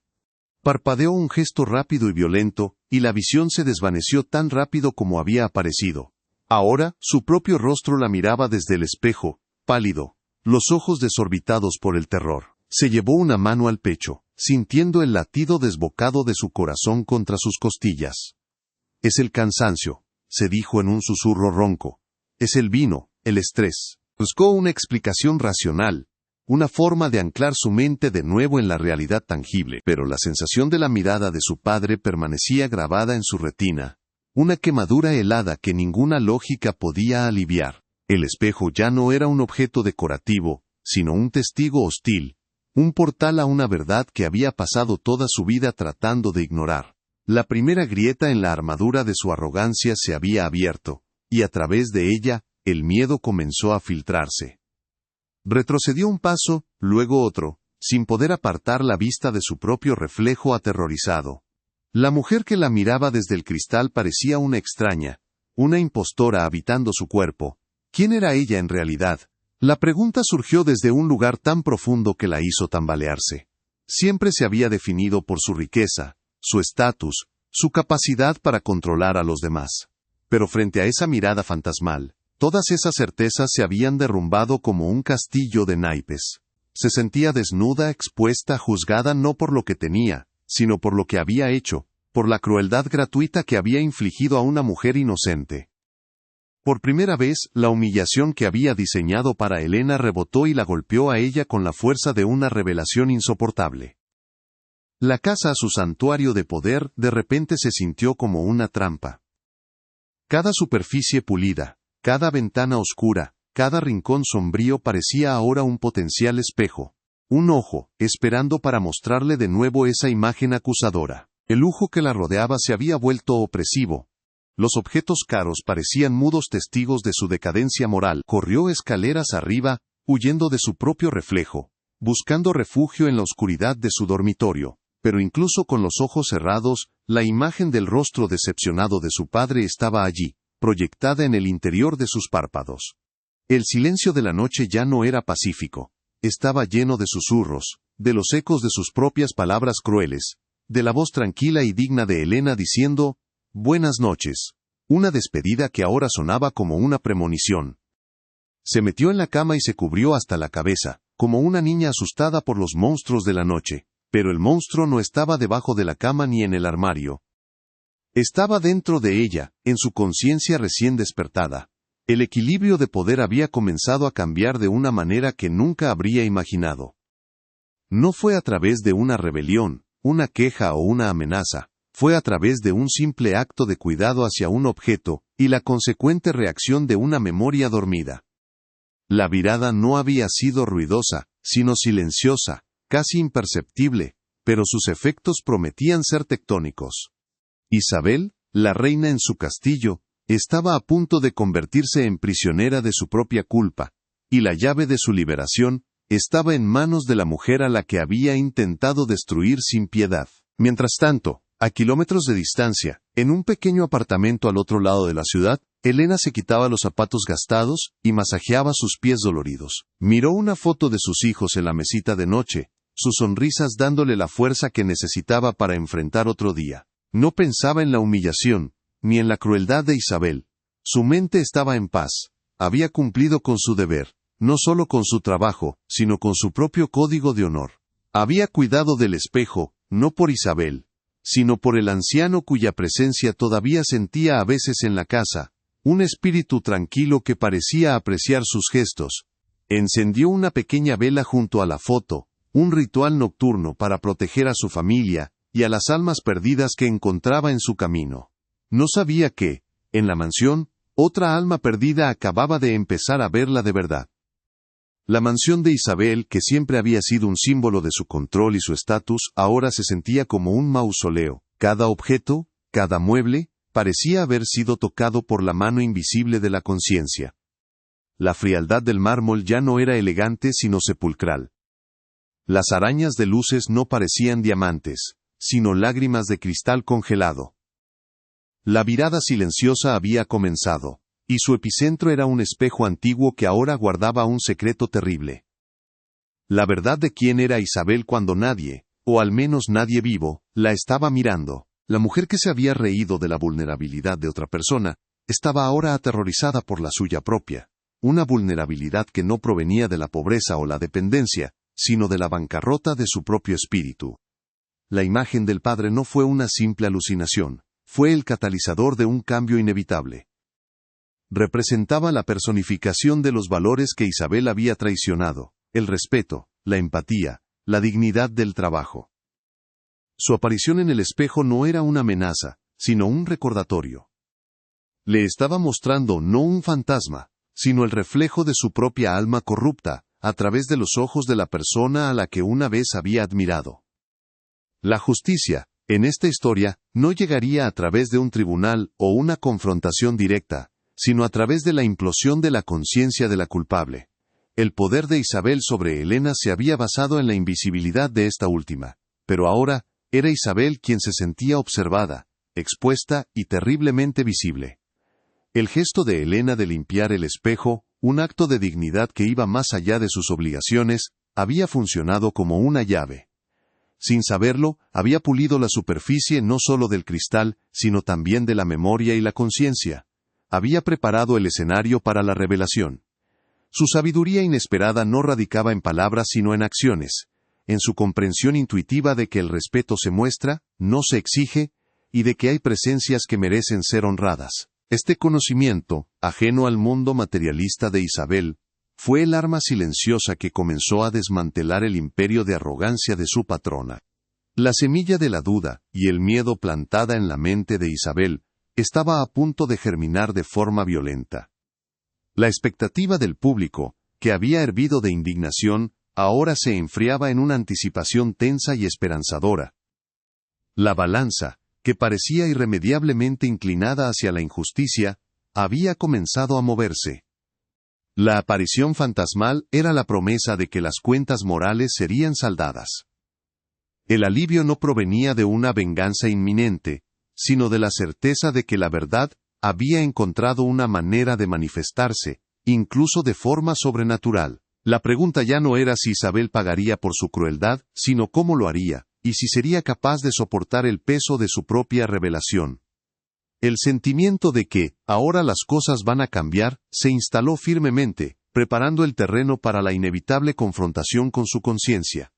Speaker 1: Parpadeó un gesto rápido y violento, y la visión se desvaneció tan rápido como había aparecido. Ahora, su propio rostro la miraba desde el espejo, pálido, los ojos desorbitados por el terror. Se llevó una mano al pecho, sintiendo el latido desbocado de su corazón contra sus costillas. Es el cansancio, se dijo en un susurro ronco. Es el vino, el estrés. Buscó una explicación racional, una forma de anclar su mente de nuevo en la realidad tangible, pero la sensación de la mirada de su padre permanecía grabada en su retina, una quemadura helada que ninguna lógica podía aliviar. El espejo ya no era un objeto decorativo, sino un testigo hostil, un portal a una verdad que había pasado toda su vida tratando de ignorar. La primera grieta en la armadura de su arrogancia se había abierto, y a través de ella, el miedo comenzó a filtrarse. Retrocedió un paso, luego otro, sin poder apartar la vista de su propio reflejo aterrorizado. La mujer que la miraba desde el cristal parecía una extraña, una impostora habitando su cuerpo. ¿Quién era ella en realidad? La pregunta surgió desde un lugar tan profundo que la hizo tambalearse. Siempre se había definido por su riqueza, su estatus, su capacidad para controlar a los demás. Pero frente a esa mirada fantasmal, todas esas certezas se habían derrumbado como un castillo de naipes. Se sentía desnuda, expuesta, juzgada no por lo que tenía, sino por lo que había hecho, por la crueldad gratuita que había infligido a una mujer inocente. Por primera vez, la humillación que había diseñado para Helena rebotó y la golpeó a ella con la fuerza de una revelación insoportable. La casa a su santuario de poder de repente se sintió como una trampa. Cada superficie pulida, cada ventana oscura, cada rincón sombrío parecía ahora un potencial espejo. Un ojo, esperando para mostrarle de nuevo esa imagen acusadora. El lujo que la rodeaba se había vuelto opresivo. Los objetos caros parecían mudos testigos de su decadencia moral. Corrió escaleras arriba, huyendo de su propio reflejo, buscando refugio en la oscuridad de su dormitorio. Pero incluso con los ojos cerrados, la imagen del rostro decepcionado de su padre estaba allí, proyectada en el interior de sus párpados. El silencio de la noche ya no era pacífico. Estaba lleno de susurros, de los ecos de sus propias palabras crueles, de la voz tranquila y digna de Helena diciendo, «Buenas noches», una despedida que ahora sonaba como una premonición. Se metió en la cama y se cubrió hasta la cabeza, como una niña asustada por los monstruos de la noche, pero el monstruo no estaba debajo de la cama ni en el armario. Estaba dentro de ella, en su conciencia recién despertada. El equilibrio de poder había comenzado a cambiar de una manera que nunca habría imaginado. No fue a través de una rebelión, una queja o una amenaza. Fue a través de un simple acto de cuidado hacia un objeto, y la consecuente reacción de una memoria dormida. La virada no había sido ruidosa, sino silenciosa, casi imperceptible, pero sus efectos prometían ser tectónicos. Isabel, la reina en su castillo, estaba a punto de convertirse en prisionera de su propia culpa, y la llave de su liberación estaba en manos de la mujer a la que había intentado destruir sin piedad. Mientras tanto, a kilómetros de distancia, en un pequeño apartamento al otro lado de la ciudad, Helena se quitaba los zapatos gastados y masajeaba sus pies doloridos. Miró una foto de sus hijos en la mesita de noche, sus sonrisas dándole la fuerza que necesitaba para enfrentar otro día. No pensaba en la humillación, ni en la crueldad de Isabel. Su mente estaba en paz. Había cumplido con su deber, no solo con su trabajo, sino con su propio código de honor. Había cuidado del espejo, no por Isabel, sino por el anciano cuya presencia todavía sentía a veces en la casa, un espíritu tranquilo que parecía apreciar sus gestos. Encendió una pequeña vela junto a la foto, un ritual nocturno para proteger a su familia y a las almas perdidas que encontraba en su camino. No sabía que, en la mansión, otra alma perdida acababa de empezar a verla de verdad. La mansión de Isabel, que siempre había sido un símbolo de su control y su estatus, ahora se sentía como un mausoleo. Cada objeto, cada mueble, parecía haber sido tocado por la mano invisible de la conciencia. La frialdad del mármol ya no era elegante sino sepulcral. Las arañas de luces no parecían diamantes, sino lágrimas de cristal congelado. La virada silenciosa había comenzado, y su epicentro era un espejo antiguo que ahora guardaba un secreto terrible. La verdad de quién era Isabel cuando nadie, o al menos nadie vivo, la estaba mirando. La mujer que se había reído de la vulnerabilidad de otra persona, estaba ahora aterrorizada por la suya propia. Una vulnerabilidad que no provenía de la pobreza o la dependencia, sino de la bancarrota de su propio espíritu. La imagen del padre no fue una simple alucinación, fue el catalizador de un cambio inevitable. Representaba la personificación de los valores que Isabel había traicionado, el respeto, la empatía, la dignidad del trabajo. Su aparición en el espejo no era una amenaza, sino un recordatorio. Le estaba mostrando no un fantasma, sino el reflejo de su propia alma corrupta, a través de los ojos de la persona a la que una vez había admirado. La justicia, en esta historia, no llegaría a través de un tribunal o una confrontación directa, sino a través de la implosión de la conciencia de la culpable. El poder de Isabel sobre Helena se había basado en la invisibilidad de esta última, pero ahora, era Isabel quien se sentía observada, expuesta y terriblemente visible. El gesto de Helena de limpiar el espejo, un acto de dignidad que iba más allá de sus obligaciones, había funcionado como una llave. Sin saberlo, había pulido la superficie no solo del cristal, sino también de la memoria y la conciencia. Había preparado el escenario para la revelación. Su sabiduría inesperada no radicaba en palabras sino en acciones, en su comprensión intuitiva de que el respeto se muestra, no se exige, y de que hay presencias que merecen ser honradas. Este conocimiento, ajeno al mundo materialista de Isabel, fue el arma silenciosa que comenzó a desmantelar el imperio de arrogancia de su patrona. La semilla de la duda y el miedo plantada en la mente de Isabel estaba a punto de germinar de forma violenta. La expectativa del público, que había hervido de indignación, ahora se enfriaba en una anticipación tensa y esperanzadora. La balanza, que parecía irremediablemente inclinada hacia la injusticia, había comenzado a moverse. La aparición fantasmal era la promesa de que las cuentas morales serían saldadas. El alivio no provenía de una venganza inminente, sino de la certeza de que la verdad había encontrado una manera de manifestarse, incluso de forma sobrenatural. La pregunta ya no era si Isabel pagaría por su crueldad, sino cómo lo haría, y si sería capaz de soportar el peso de su propia revelación. El sentimiento de que, ahora las cosas van a cambiar, se instaló firmemente, preparando el terreno para la inevitable confrontación con su conciencia.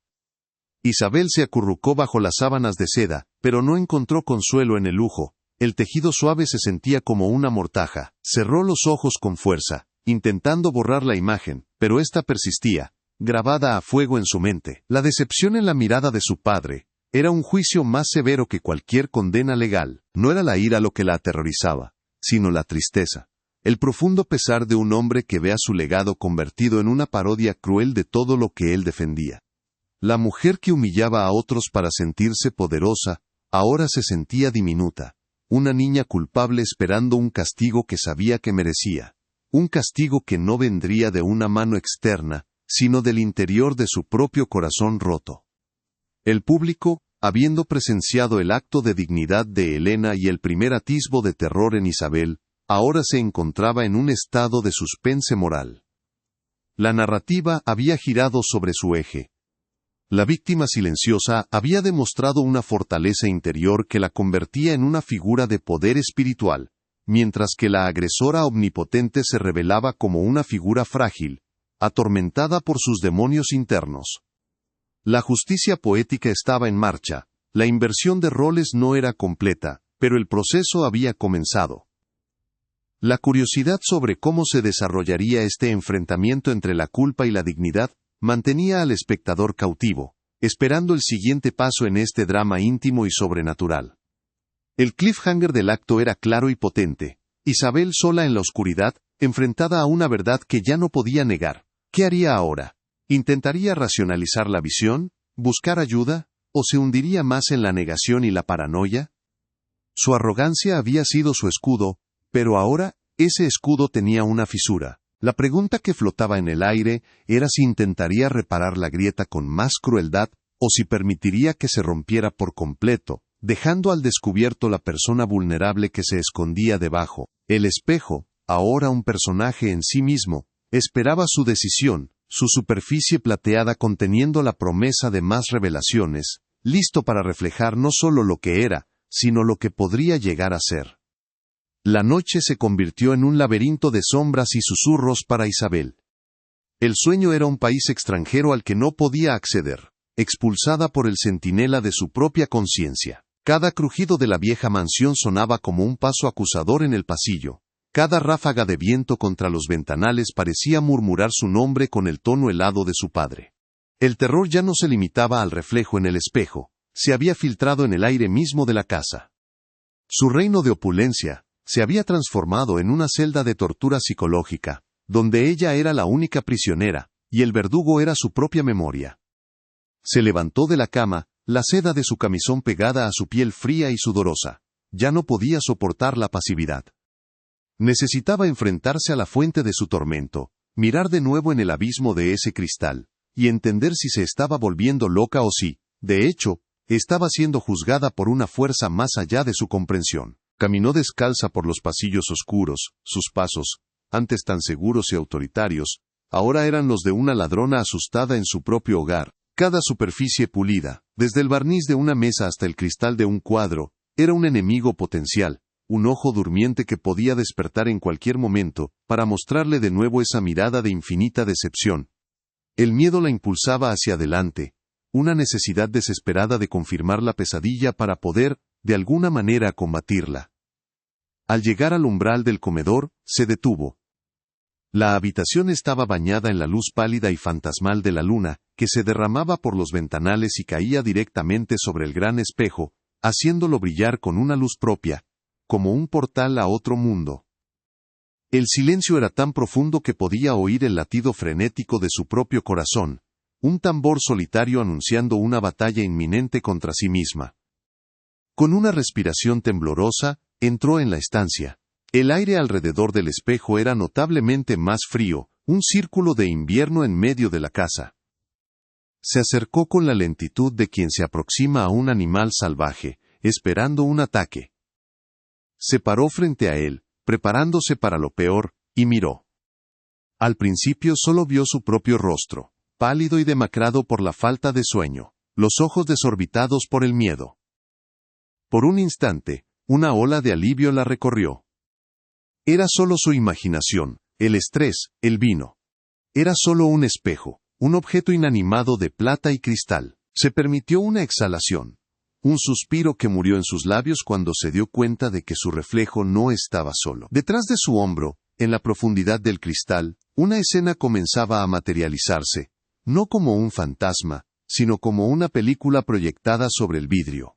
Speaker 1: Isabel se acurrucó bajo las sábanas de seda, pero no encontró consuelo en el lujo. El tejido suave se sentía como una mortaja. Cerró los ojos con fuerza, intentando borrar la imagen, pero ésta persistía, grabada a fuego en su mente. La decepción en la mirada de su padre era un juicio más severo que cualquier condena legal. No era la ira lo que la aterrorizaba, sino la tristeza. El profundo pesar de un hombre que ve a su legado convertido en una parodia cruel de todo lo que él defendía. La mujer que humillaba a otros para sentirse poderosa, ahora se sentía diminuta. Una niña culpable esperando un castigo que sabía que merecía. Un castigo que no vendría de una mano externa, sino del interior de su propio corazón roto. El público, habiendo presenciado el acto de dignidad de Helena y el primer atisbo de terror en Isabel, ahora se encontraba en un estado de suspense moral. La narrativa había girado sobre su eje. La víctima silenciosa había demostrado una fortaleza interior que la convertía en una figura de poder espiritual, mientras que la agresora omnipotente se revelaba como una figura frágil, atormentada por sus demonios internos. La justicia poética estaba en marcha, la inversión de roles no era completa, pero el proceso había comenzado. La curiosidad sobre cómo se desarrollaría este enfrentamiento entre la culpa y la dignidad mantenía al espectador cautivo, esperando el siguiente paso en este drama íntimo y sobrenatural. El cliffhanger del acto era claro y potente. Isabel sola en la oscuridad, enfrentada a una verdad que ya no podía negar. ¿Qué haría ahora? ¿Intentaría racionalizar la visión? ¿Buscar ayuda? ¿O se hundiría más en la negación y la paranoia? Su arrogancia había sido su escudo, pero ahora, ese escudo tenía una fisura. La pregunta que flotaba en el aire era si intentaría reparar la grieta con más crueldad o si permitiría que se rompiera por completo, dejando al descubierto la persona vulnerable que se escondía debajo. El espejo, ahora un personaje en sí mismo, esperaba su decisión, su superficie plateada conteniendo la promesa de más revelaciones, listo para reflejar no solo lo que era, sino lo que podría llegar a ser. La noche se convirtió en un laberinto de sombras y susurros para Isabel. El sueño era un país extranjero al que no podía acceder, expulsada por el centinela de su propia conciencia. Cada crujido de la vieja mansión sonaba como un paso acusador en el pasillo. Cada ráfaga de viento contra los ventanales parecía murmurar su nombre con el tono helado de su padre. El terror ya no se limitaba al reflejo en el espejo, se había filtrado en el aire mismo de la casa. Su reino de opulencia se había transformado en una celda de tortura psicológica, donde ella era la única prisionera, y el verdugo era su propia memoria. Se levantó de la cama, la seda de su camisón pegada a su piel fría y sudorosa. Ya no podía soportar la pasividad. Necesitaba enfrentarse a la fuente de su tormento, mirar de nuevo en el abismo de ese cristal, y entender si se estaba volviendo loca o si, de hecho, estaba siendo juzgada por una fuerza más allá de su comprensión. Caminó descalza por los pasillos oscuros, sus pasos, antes tan seguros y autoritarios, ahora eran los de una ladrona asustada en su propio hogar. Cada superficie pulida, desde el barniz de una mesa hasta el cristal de un cuadro, era un enemigo potencial, un ojo durmiente que podía despertar en cualquier momento, para mostrarle de nuevo esa mirada de infinita decepción. El miedo la impulsaba hacia adelante, una necesidad desesperada de confirmar la pesadilla para poder, de alguna manera, combatirla. Al llegar al umbral del comedor, se detuvo. La habitación estaba bañada en la luz pálida y fantasmal de la luna, que se derramaba por los ventanales y caía directamente sobre el gran espejo, haciéndolo brillar con una luz propia, como un portal a otro mundo. El silencio era tan profundo que podía oír el latido frenético de su propio corazón, un tambor solitario anunciando una batalla inminente contra sí misma. Con una respiración temblorosa, entró en la estancia. El aire alrededor del espejo era notablemente más frío, un círculo de invierno en medio de la casa. Se acercó con la lentitud de quien se aproxima a un animal salvaje, esperando un ataque. Se paró frente a él, preparándose para lo peor, y miró. Al principio solo vio su propio rostro, pálido y demacrado por la falta de sueño, los ojos desorbitados por el miedo. Por un instante, una ola de alivio la recorrió. Era solo su imaginación, el estrés, el vino. Era solo un espejo, un objeto inanimado de plata y cristal. Se permitió una exhalación, un suspiro que murió en sus labios cuando se dio cuenta de que su reflejo no estaba solo. Detrás de su hombro, en la profundidad del cristal, una escena comenzaba a materializarse, no como un fantasma, sino como una película proyectada sobre el vidrio.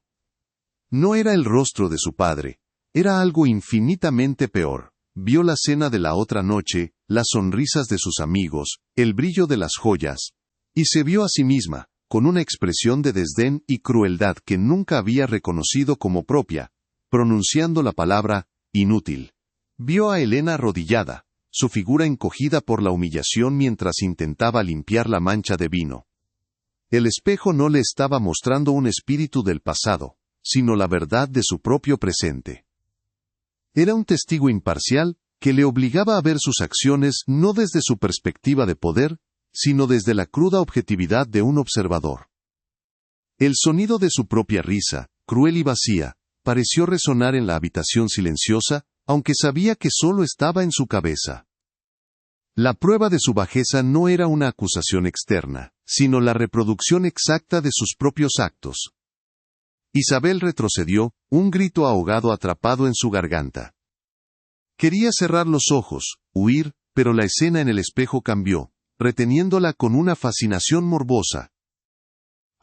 Speaker 1: No era el rostro de su padre, era algo infinitamente peor. Vio la cena de la otra noche, las sonrisas de sus amigos, el brillo de las joyas, y se vio a sí misma, con una expresión de desdén y crueldad que nunca había reconocido como propia, pronunciando la palabra inútil. Vio a Elena arrodillada, su figura encogida por la humillación mientras intentaba limpiar la mancha de vino. El espejo no le estaba mostrando un espíritu del pasado, sino la verdad de su propio presente. Era un testigo imparcial que le obligaba a ver sus acciones no desde su perspectiva de poder, sino desde la cruda objetividad de un observador. El sonido de su propia risa, cruel y vacía, pareció resonar en la habitación silenciosa, aunque sabía que solo estaba en su cabeza. La prueba de su bajeza no era una acusación externa, sino la reproducción exacta de sus propios actos. Isabel retrocedió, un grito ahogado atrapado en su garganta. Quería cerrar los ojos, huir, pero la escena en el espejo cambió, reteniéndola con una fascinación morbosa.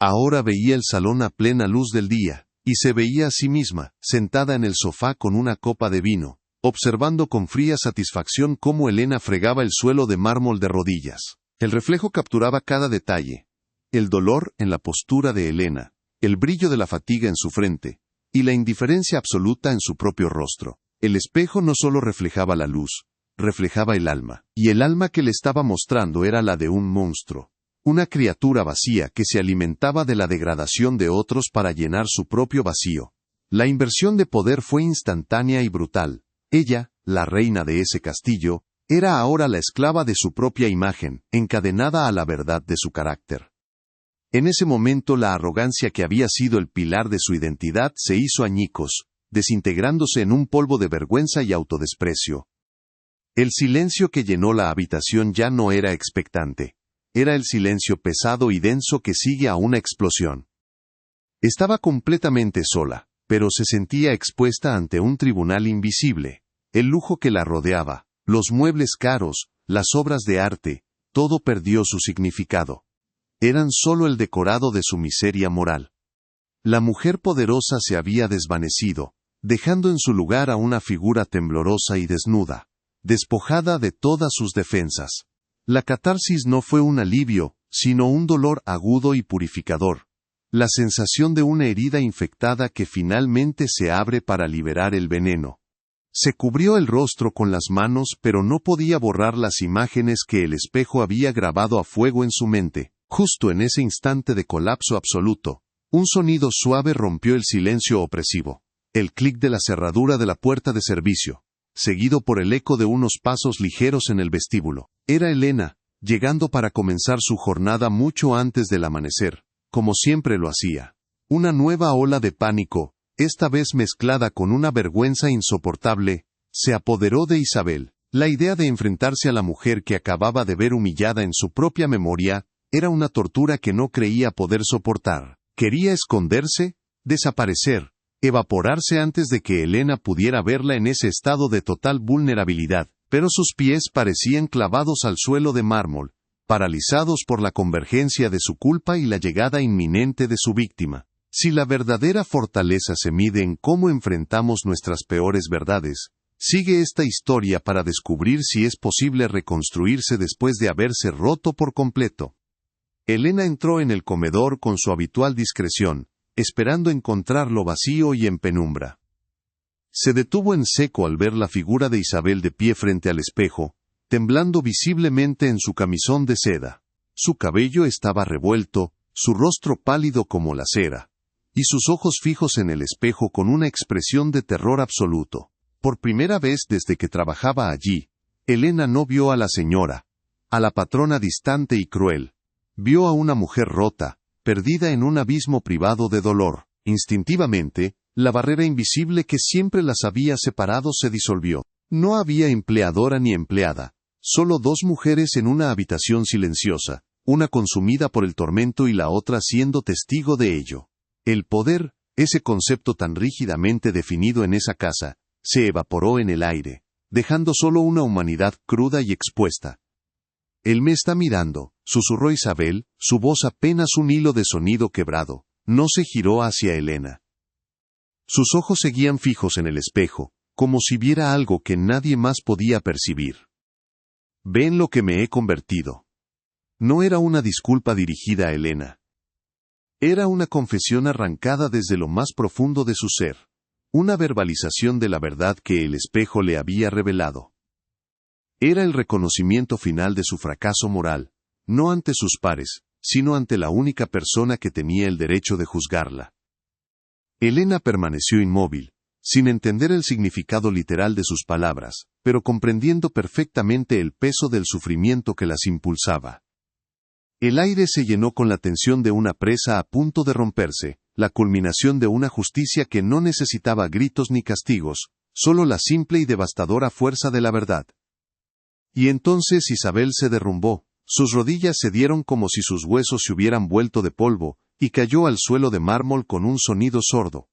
Speaker 1: Ahora veía el salón a plena luz del día, y se veía a sí misma, sentada en el sofá con una copa de vino, observando con fría satisfacción cómo Elena fregaba el suelo de mármol de rodillas. El reflejo capturaba cada detalle. El dolor en la postura de Elena, el brillo de la fatiga en su frente, y la indiferencia absoluta en su propio rostro. El espejo no solo reflejaba la luz, reflejaba el alma, y el alma que le estaba mostrando era la de un monstruo. Una criatura vacía que se alimentaba de la degradación de otros para llenar su propio vacío. La inversión de poder fue instantánea y brutal. Ella, la reina de ese castillo, era ahora la esclava de su propia imagen, encadenada a la verdad de su carácter. En ese momento la arrogancia que había sido el pilar de su identidad se hizo añicos, desintegrándose en un polvo de vergüenza y autodesprecio. El silencio que llenó la habitación ya no era expectante. Era el silencio pesado y denso que sigue a una explosión. Estaba completamente sola, pero se sentía expuesta ante un tribunal invisible. El lujo que la rodeaba, los muebles caros, las obras de arte, todo perdió su significado. Eran solo el decorado de su miseria moral. La mujer poderosa se había desvanecido, dejando en su lugar a una figura temblorosa y desnuda, despojada de todas sus defensas. La catarsis no fue un alivio, sino un dolor agudo y purificador. La sensación de una herida infectada que finalmente se abre para liberar el veneno. Se cubrió el rostro con las manos, pero no podía borrar las imágenes que el espejo había grabado a fuego en su mente. Justo en ese instante de colapso absoluto, un sonido suave rompió el silencio opresivo. El clic de la cerradura de la puerta de servicio, seguido por el eco de unos pasos ligeros en el vestíbulo. Era Elena, llegando para comenzar su jornada mucho antes del amanecer, como siempre lo hacía. Una nueva ola de pánico, esta vez mezclada con una vergüenza insoportable, se apoderó de Isabel. La idea de enfrentarse a la mujer que acababa de ver humillada en su propia memoria, era una tortura que no creía poder soportar. Quería esconderse, desaparecer, evaporarse antes de que Elena pudiera verla en ese estado de total vulnerabilidad. Pero sus pies parecían clavados al suelo de mármol, paralizados por la convergencia de su culpa y la llegada inminente de su víctima. Si la verdadera fortaleza se mide en cómo enfrentamos nuestras peores verdades, sigue esta historia para descubrir si es posible reconstruirse después de haberse roto por completo. Elena entró en el comedor con su habitual discreción, esperando encontrarlo vacío y en penumbra. Se detuvo en seco al ver la figura de Isabel de pie frente al espejo, temblando visiblemente en su camisón de seda. Su cabello estaba revuelto, su rostro pálido como la cera, y sus ojos fijos en el espejo con una expresión de terror absoluto. Por primera vez desde que trabajaba allí, Elena no vio a la señora, a la patrona distante y cruel. Vio a una mujer rota, perdida en un abismo privado de dolor. Instintivamente, la barrera invisible que siempre las había separado se disolvió. No había empleadora ni empleada, solo dos mujeres en una habitación silenciosa, una consumida por el tormento y la otra siendo testigo de ello. El poder, ese concepto tan rígidamente definido en esa casa, se evaporó en el aire, dejando solo una humanidad cruda y expuesta. Él me está mirando, susurró Isabel, su voz apenas un hilo de sonido quebrado. No se giró hacia Elena. Sus ojos seguían fijos en el espejo, como si viera algo que nadie más podía percibir. «Ven lo que me he convertido». No era una disculpa dirigida a Elena. Era una confesión arrancada desde lo más profundo de su ser. Una verbalización de la verdad que el espejo le había revelado. Era el reconocimiento final de su fracaso moral, no ante sus pares, sino ante la única persona que tenía el derecho de juzgarla. Elena permaneció inmóvil, sin entender el significado literal de sus palabras, pero comprendiendo perfectamente el peso del sufrimiento que las impulsaba. El aire se llenó con la tensión de una presa a punto de romperse, la culminación de una justicia que no necesitaba gritos ni castigos, solo la simple y devastadora fuerza de la verdad. Y entonces Isabel se derrumbó, sus rodillas se dieron como si sus huesos se hubieran vuelto de polvo, y cayó al suelo de mármol con un sonido sordo.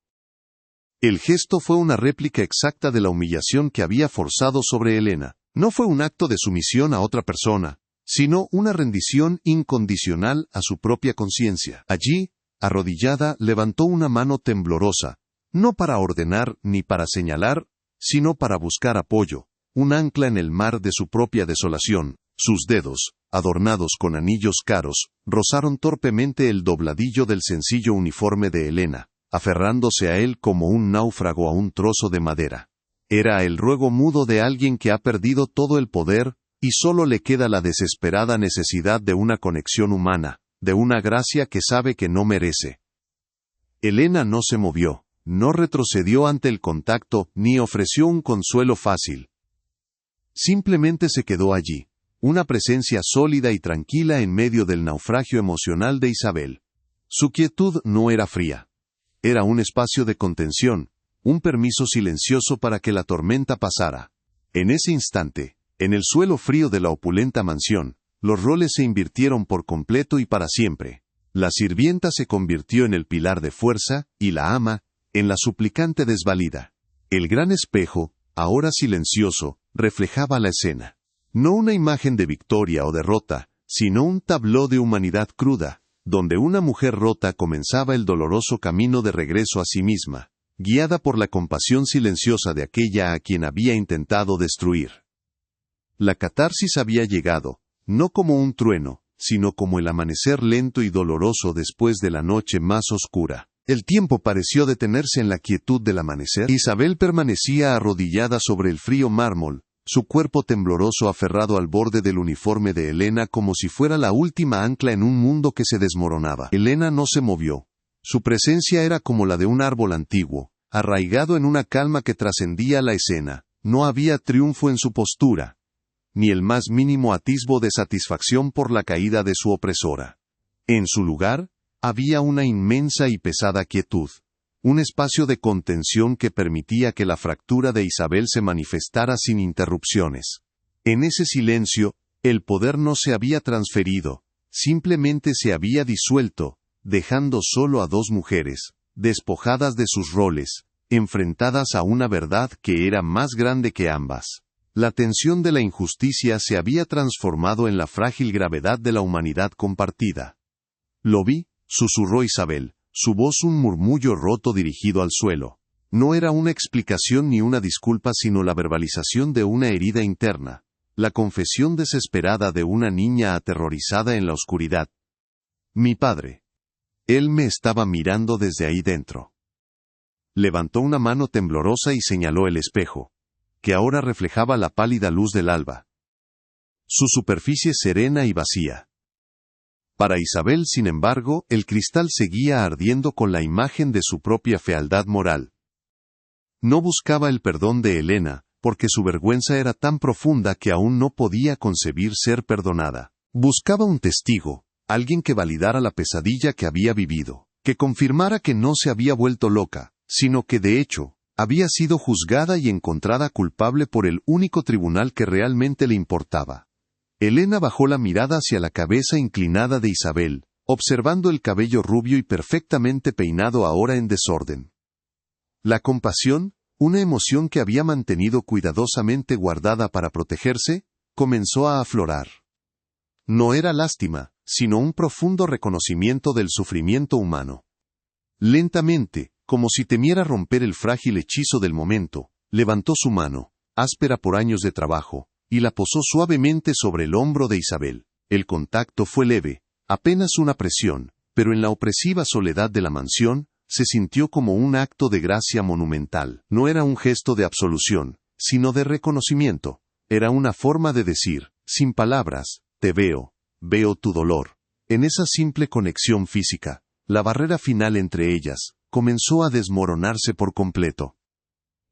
Speaker 1: El gesto fue una réplica exacta de la humillación que había forzado sobre Helena. No fue un acto de sumisión a otra persona, sino una rendición incondicional a su propia conciencia. Allí, arrodillada, levantó una mano temblorosa, no para ordenar ni para señalar, sino para buscar apoyo, un ancla en el mar de su propia desolación. Sus dedos, adornados con anillos caros, rozaron torpemente el dobladillo del sencillo uniforme de Helena, aferrándose a él como un náufrago a un trozo de madera. Era el ruego mudo de alguien que ha perdido todo el poder, y solo le queda la desesperada necesidad de una conexión humana, de una gracia que sabe que no merece. Helena no se movió, no retrocedió ante el contacto, ni ofreció un consuelo fácil. Simplemente se quedó allí, una presencia sólida y tranquila en medio del naufragio emocional de Isabel. Su quietud no era fría. Era un espacio de contención, un permiso silencioso para que la tormenta pasara. En ese instante, en el suelo frío de la opulenta mansión, los roles se invirtieron por completo y para siempre. La sirvienta se convirtió en el pilar de fuerza, y la ama, en la suplicante desvalida. El gran espejo, ahora silencioso, reflejaba la escena. No una imagen de victoria o derrota, sino un tabló de humanidad cruda, donde una mujer rota comenzaba el doloroso camino de regreso a sí misma, guiada por la compasión silenciosa de aquella a quien había intentado destruir. La catarsis había llegado, no como un trueno, sino como el amanecer lento y doloroso después de la noche más oscura. El tiempo pareció detenerse en la quietud del amanecer. Isabel permanecía arrodillada sobre el frío mármol, su cuerpo tembloroso aferrado al borde del uniforme de Helena como si fuera la última ancla en un mundo que se desmoronaba. Helena no se movió. Su presencia era como la de un árbol antiguo, arraigado en una calma que trascendía la escena. No había triunfo en su postura, ni el más mínimo atisbo de satisfacción por la caída de su opresora. En su lugar, había una inmensa y pesada quietud, un espacio de contención que permitía que la fractura de Isabel se manifestara sin interrupciones. En ese silencio, el poder no se había transferido, simplemente se había disuelto, dejando solo a dos mujeres, despojadas de sus roles, enfrentadas a una verdad que era más grande que ambas. La tensión de la injusticia se había transformado en la frágil gravedad de la humanidad compartida. «Lo vi», susurró Isabel, su voz un murmullo roto dirigido al suelo. No era una explicación ni una disculpa sino la verbalización de una herida interna, la confesión desesperada de una niña aterrorizada en la oscuridad. «Mi padre». Él me estaba mirando desde ahí dentro. Levantó una mano temblorosa y señaló el espejo, que ahora reflejaba la pálida luz del alba. Su superficie serena y vacía. Para Isabel, sin embargo, el cristal seguía ardiendo con la imagen de su propia fealdad moral. No buscaba el perdón de Helena, porque su vergüenza era tan profunda que aún no podía concebir ser perdonada. Buscaba un testigo, alguien que validara la pesadilla que había vivido, que confirmara que no se había vuelto loca, sino que de hecho, había sido juzgada y encontrada culpable por el único tribunal que realmente le importaba. Helena bajó la mirada hacia la cabeza inclinada de Isabel, observando el cabello rubio y perfectamente peinado ahora en desorden. La compasión, una emoción que había mantenido cuidadosamente guardada para protegerse, comenzó a aflorar. No era lástima, sino un profundo reconocimiento del sufrimiento humano. Lentamente, como si temiera romper el frágil hechizo del momento, levantó su mano, áspera por años de trabajo, y la posó suavemente sobre el hombro de Isabel. El contacto fue leve, apenas una presión, pero en la opresiva soledad de la mansión, se sintió como un acto de gracia monumental. No era un gesto de absolución, sino de reconocimiento. Era una forma de decir, sin palabras, te veo, veo tu dolor. En esa simple conexión física, la barrera final entre ellas, comenzó a desmoronarse por completo.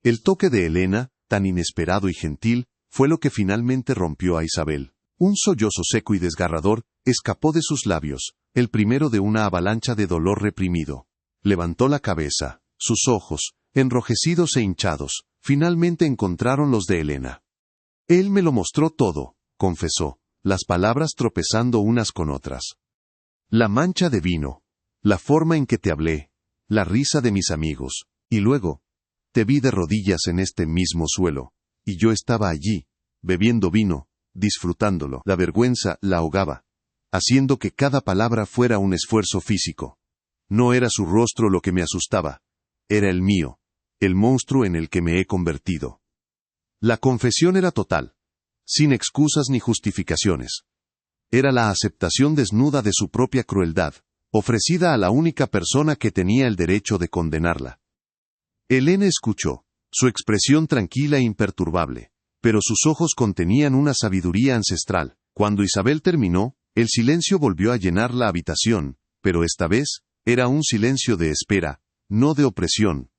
Speaker 1: El toque de Helena, tan inesperado y gentil, fue lo que finalmente rompió a Isabel. Un sollozo seco y desgarrador escapó de sus labios, el primero de una avalancha de dolor reprimido. Levantó la cabeza, sus ojos, enrojecidos e hinchados, finalmente encontraron los de Elena. Él me lo mostró todo, confesó, las palabras tropezando unas con otras. La mancha de vino, la forma en que te hablé, la risa de mis amigos, y luego, te vi de rodillas en este mismo suelo, y yo estaba allí, bebiendo vino, disfrutándolo. La vergüenza la ahogaba, haciendo que cada palabra fuera un esfuerzo físico. No era su rostro lo que me asustaba, era el mío, el monstruo en el que me he convertido. La confesión era total, sin excusas ni justificaciones. Era la aceptación desnuda de su propia crueldad, ofrecida a la única persona que tenía el derecho de condenarla. Elena escuchó, su expresión tranquila e imperturbable, pero sus ojos contenían una sabiduría ancestral. Cuando Isabel terminó, el silencio volvió a llenar la habitación, pero esta vez, era un silencio de espera, no de opresión.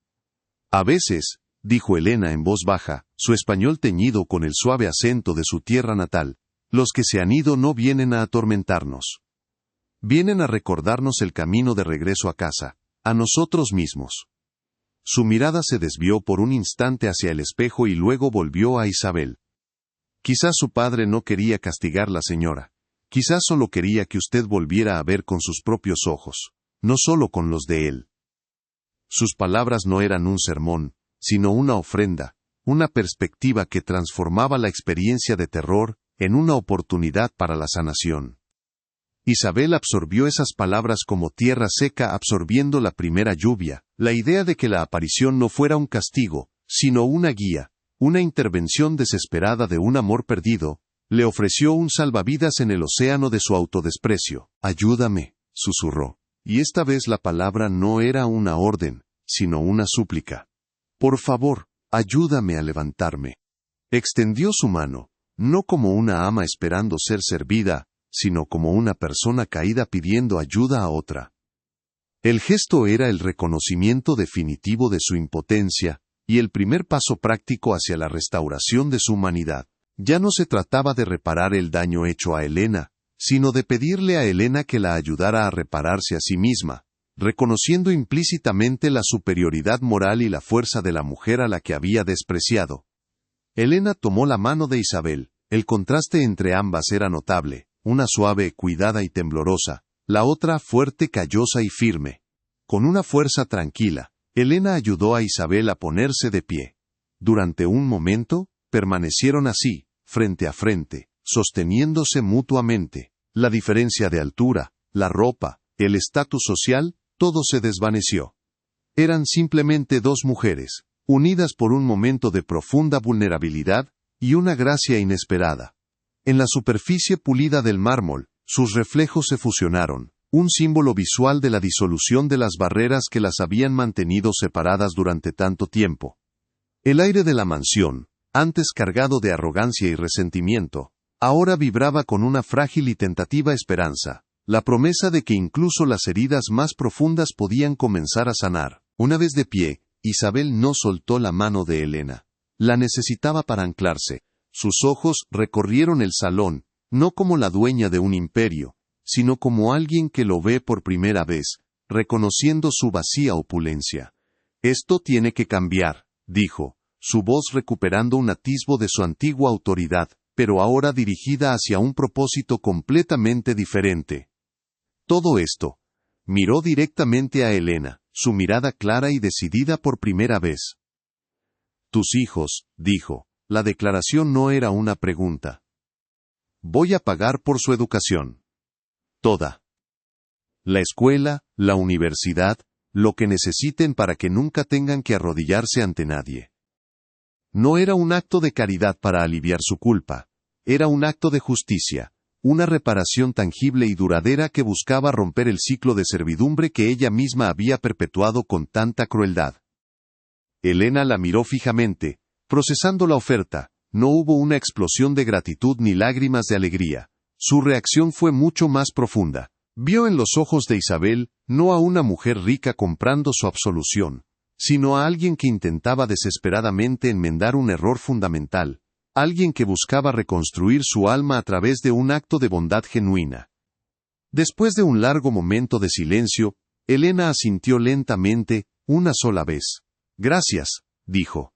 Speaker 1: A veces, dijo Elena en voz baja, su español teñido con el suave acento de su tierra natal, los que se han ido no vienen a atormentarnos. Vienen a recordarnos el camino de regreso a casa, a nosotros mismos. Su mirada se desvió por un instante hacia el espejo y luego volvió a Isabel. Quizás su padre no quería castigarla, señora. Quizás solo quería que usted volviera a ver con sus propios ojos, no solo con los de él. Sus palabras no eran un sermón, sino una ofrenda, una perspectiva que transformaba la experiencia de terror en una oportunidad para la sanación. Isabel absorbió esas palabras como tierra seca absorbiendo la primera lluvia. La idea de que la aparición no fuera un castigo, sino una guía, una intervención desesperada de un amor perdido, le ofreció un salvavidas en el océano de su autodesprecio. Ayúdame, susurró. Y esta vez la palabra no era una orden, sino una súplica. Por favor, ayúdame a levantarme. Extendió su mano, no como una ama esperando ser servida, sino como una persona caída pidiendo ayuda a otra. El gesto era el reconocimiento definitivo de su impotencia, y el primer paso práctico hacia la restauración de su humanidad. Ya no se trataba de reparar el daño hecho a Elena, sino de pedirle a Elena que la ayudara a repararse a sí misma, reconociendo implícitamente la superioridad moral y la fuerza de la mujer a la que había despreciado. Elena tomó la mano de Isabel, el contraste entre ambas era notable, una suave, cuidada y temblorosa, la otra fuerte, callosa y firme. Con una fuerza tranquila, Elena ayudó a Isabel a ponerse de pie. Durante un momento, permanecieron así, frente a frente, sosteniéndose mutuamente. La diferencia de altura, la ropa, el estatus social, todo se desvaneció. Eran simplemente dos mujeres, unidas por un momento de profunda vulnerabilidad y una gracia inesperada. En la superficie pulida del mármol, sus reflejos se fusionaron, un símbolo visual de la disolución de las barreras que las habían mantenido separadas durante tanto tiempo. El aire de la mansión, antes cargado de arrogancia y resentimiento, ahora vibraba con una frágil y tentativa esperanza, la promesa de que incluso las heridas más profundas podían comenzar a sanar. Una vez de pie, Isabel no soltó la mano de Elena. La necesitaba para anclarse. Sus ojos recorrieron el salón, no como la dueña de un imperio, sino como alguien que lo ve por primera vez, reconociendo su vacía opulencia. Esto tiene que cambiar, dijo, su voz recuperando un atisbo de su antigua autoridad, pero ahora dirigida hacia un propósito completamente diferente. Todo esto. Miró directamente a Elena, su mirada clara y decidida por primera vez. Tus hijos, dijo. La declaración no era una pregunta. Voy a pagar por su educación. Toda. La escuela, la universidad, lo que necesiten para que nunca tengan que arrodillarse ante nadie. No era un acto de caridad para aliviar su culpa, era un acto de justicia, una reparación tangible y duradera que buscaba romper el ciclo de servidumbre que ella misma había perpetuado con tanta crueldad. Elena la miró fijamente, procesando la oferta. No hubo una explosión de gratitud ni lágrimas de alegría. Su reacción fue mucho más profunda. Vio en los ojos de Isabel, no a una mujer rica comprando su absolución, sino a alguien que intentaba desesperadamente enmendar un error fundamental, alguien que buscaba reconstruir su alma a través de un acto de bondad genuina. Después de un largo momento de silencio, Elena asintió lentamente, una sola vez. «Gracias», dijo.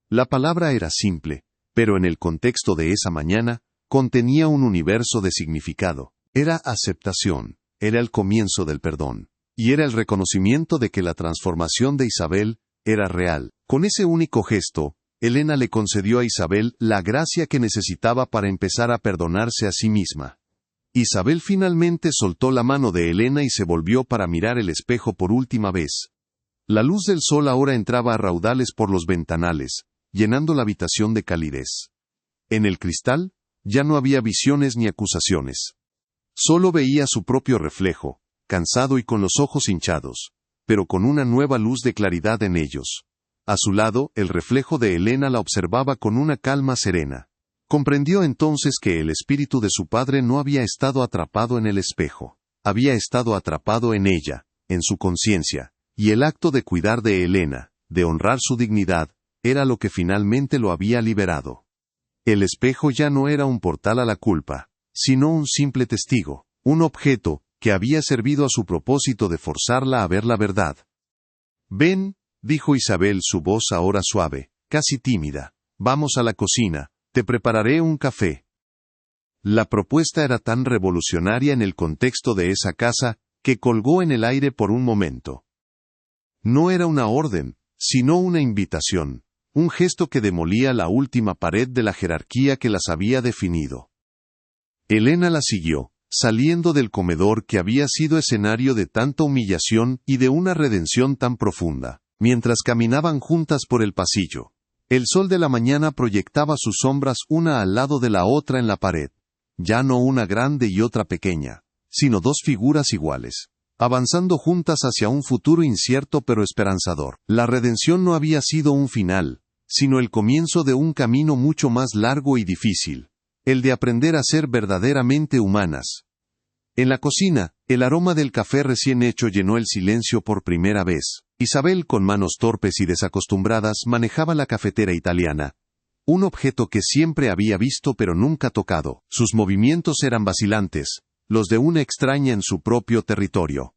Speaker 1: La palabra era simple, pero en el contexto de esa mañana, contenía un universo de significado. Era aceptación, era el comienzo del perdón, y era el reconocimiento de que la transformación de Isabel era real. Con ese único gesto, Elena le concedió a Isabel la gracia que necesitaba para empezar a perdonarse a sí misma. Isabel finalmente soltó la mano de Elena y se volvió para mirar el espejo por última vez. La luz del sol ahora entraba a raudales por los ventanales, llenando la habitación de calidez. En el cristal, ya no había visiones ni acusaciones. Solo veía su propio reflejo, cansado y con los ojos hinchados, pero con una nueva luz de claridad en ellos. A su lado, el reflejo de Elena la observaba con una calma serena. Comprendió entonces que el espíritu de su padre no había estado atrapado en el espejo. Había estado atrapado en ella, en su conciencia, y el acto de cuidar de Elena, de honrar su dignidad, era lo que finalmente lo había liberado. El espejo ya no era un portal a la culpa, sino un simple testigo, un objeto, que había servido a su propósito de forzarla a ver la verdad. «Ven», dijo Isabel, su voz ahora suave, casi tímida. «Vamos a la cocina, te prepararé un café». La propuesta era tan revolucionaria en el contexto de esa casa, que colgó en el aire por un momento. No era una orden, sino una invitación, un gesto que demolía la última pared de la jerarquía que las había definido. Elena la siguió, saliendo del comedor que había sido escenario de tanta humillación y de una redención tan profunda. Mientras caminaban juntas por el pasillo, el sol de la mañana proyectaba sus sombras una al lado de la otra en la pared. Ya no una grande y otra pequeña, sino dos figuras iguales, avanzando juntas hacia un futuro incierto pero esperanzador. La redención no había sido un final, sino el comienzo de un camino mucho más largo y difícil, el de aprender a ser verdaderamente humanas. En la cocina, el aroma del café recién hecho llenó el silencio por primera vez. Isabel, con manos torpes y desacostumbradas, manejaba la cafetera italiana, un objeto que siempre había visto pero nunca tocado. Sus movimientos eran vacilantes, los de una extraña en su propio territorio.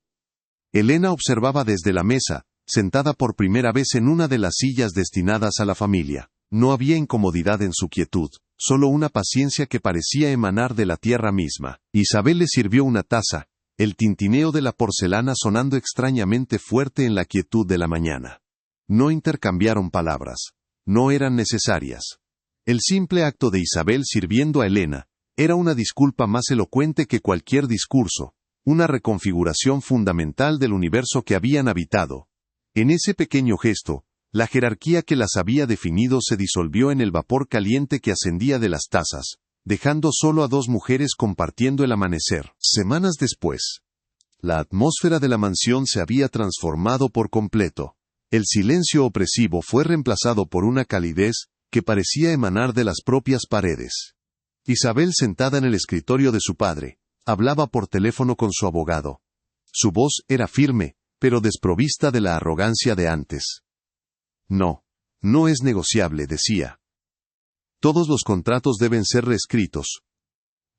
Speaker 1: Elena observaba desde la mesa, sentada por primera vez en una de las sillas destinadas a la familia. No había incomodidad en su quietud, solo una paciencia que parecía emanar de la tierra misma. Isabel le sirvió una taza, el tintineo de la porcelana sonando extrañamente fuerte en la quietud de la mañana. No intercambiaron palabras. No eran necesarias. El simple acto de Isabel sirviendo a Elena era una disculpa más elocuente que cualquier discurso, una reconfiguración fundamental del universo que habían habitado. En ese pequeño gesto, la jerarquía que las había definido se disolvió en el vapor caliente que ascendía de las tazas, dejando solo a dos mujeres compartiendo el amanecer. Semanas después, la atmósfera de la mansión se había transformado por completo. El silencio opresivo fue reemplazado por una calidez que parecía emanar de las propias paredes. Isabel, sentada en el escritorio de su padre, hablaba por teléfono con su abogado. Su voz era firme, pero desprovista de la arrogancia de antes. «No, no es negociable», decía. «Todos los contratos deben ser reescritos.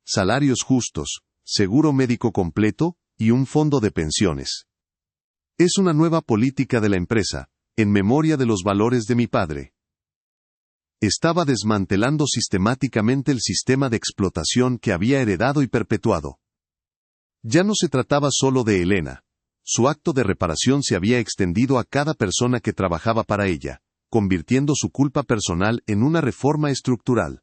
Speaker 1: Salarios justos, seguro médico completo y un fondo de pensiones. Es una nueva política de la empresa, en memoria de los valores de mi padre». Estaba desmantelando sistemáticamente el sistema de explotación que había heredado y perpetuado. Ya no se trataba solo de Elena. Su acto de reparación se había extendido a cada persona que trabajaba para ella, convirtiendo su culpa personal en una reforma estructural.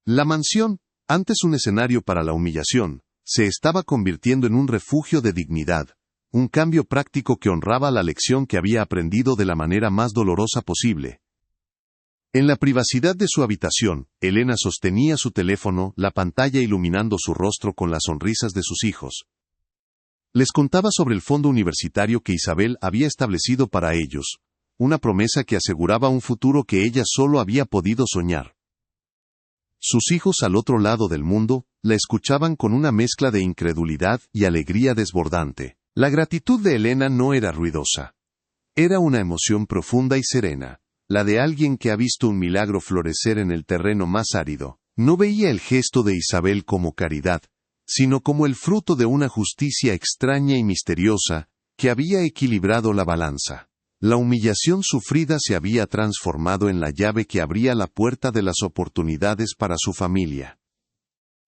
Speaker 1: La mansión, antes un escenario para la humillación, se estaba convirtiendo en un refugio de dignidad, un cambio práctico que honraba la lección que había aprendido de la manera más dolorosa posible. En la privacidad de su habitación, Elena sostenía su teléfono, la pantalla iluminando su rostro con las sonrisas de sus hijos. Les contaba sobre el fondo universitario que Isabel había establecido para ellos, una promesa que aseguraba un futuro que ella solo había podido soñar. Sus hijos al otro lado del mundo, la escuchaban con una mezcla de incredulidad y alegría desbordante. La gratitud de Elena no era ruidosa. Era una emoción profunda y serena, la de alguien que ha visto un milagro florecer en el terreno más árido, no veía el gesto de Isabel como caridad, sino como el fruto de una justicia extraña y misteriosa que había equilibrado la balanza. La humillación sufrida se había transformado en la llave que abría la puerta de las oportunidades para su familia.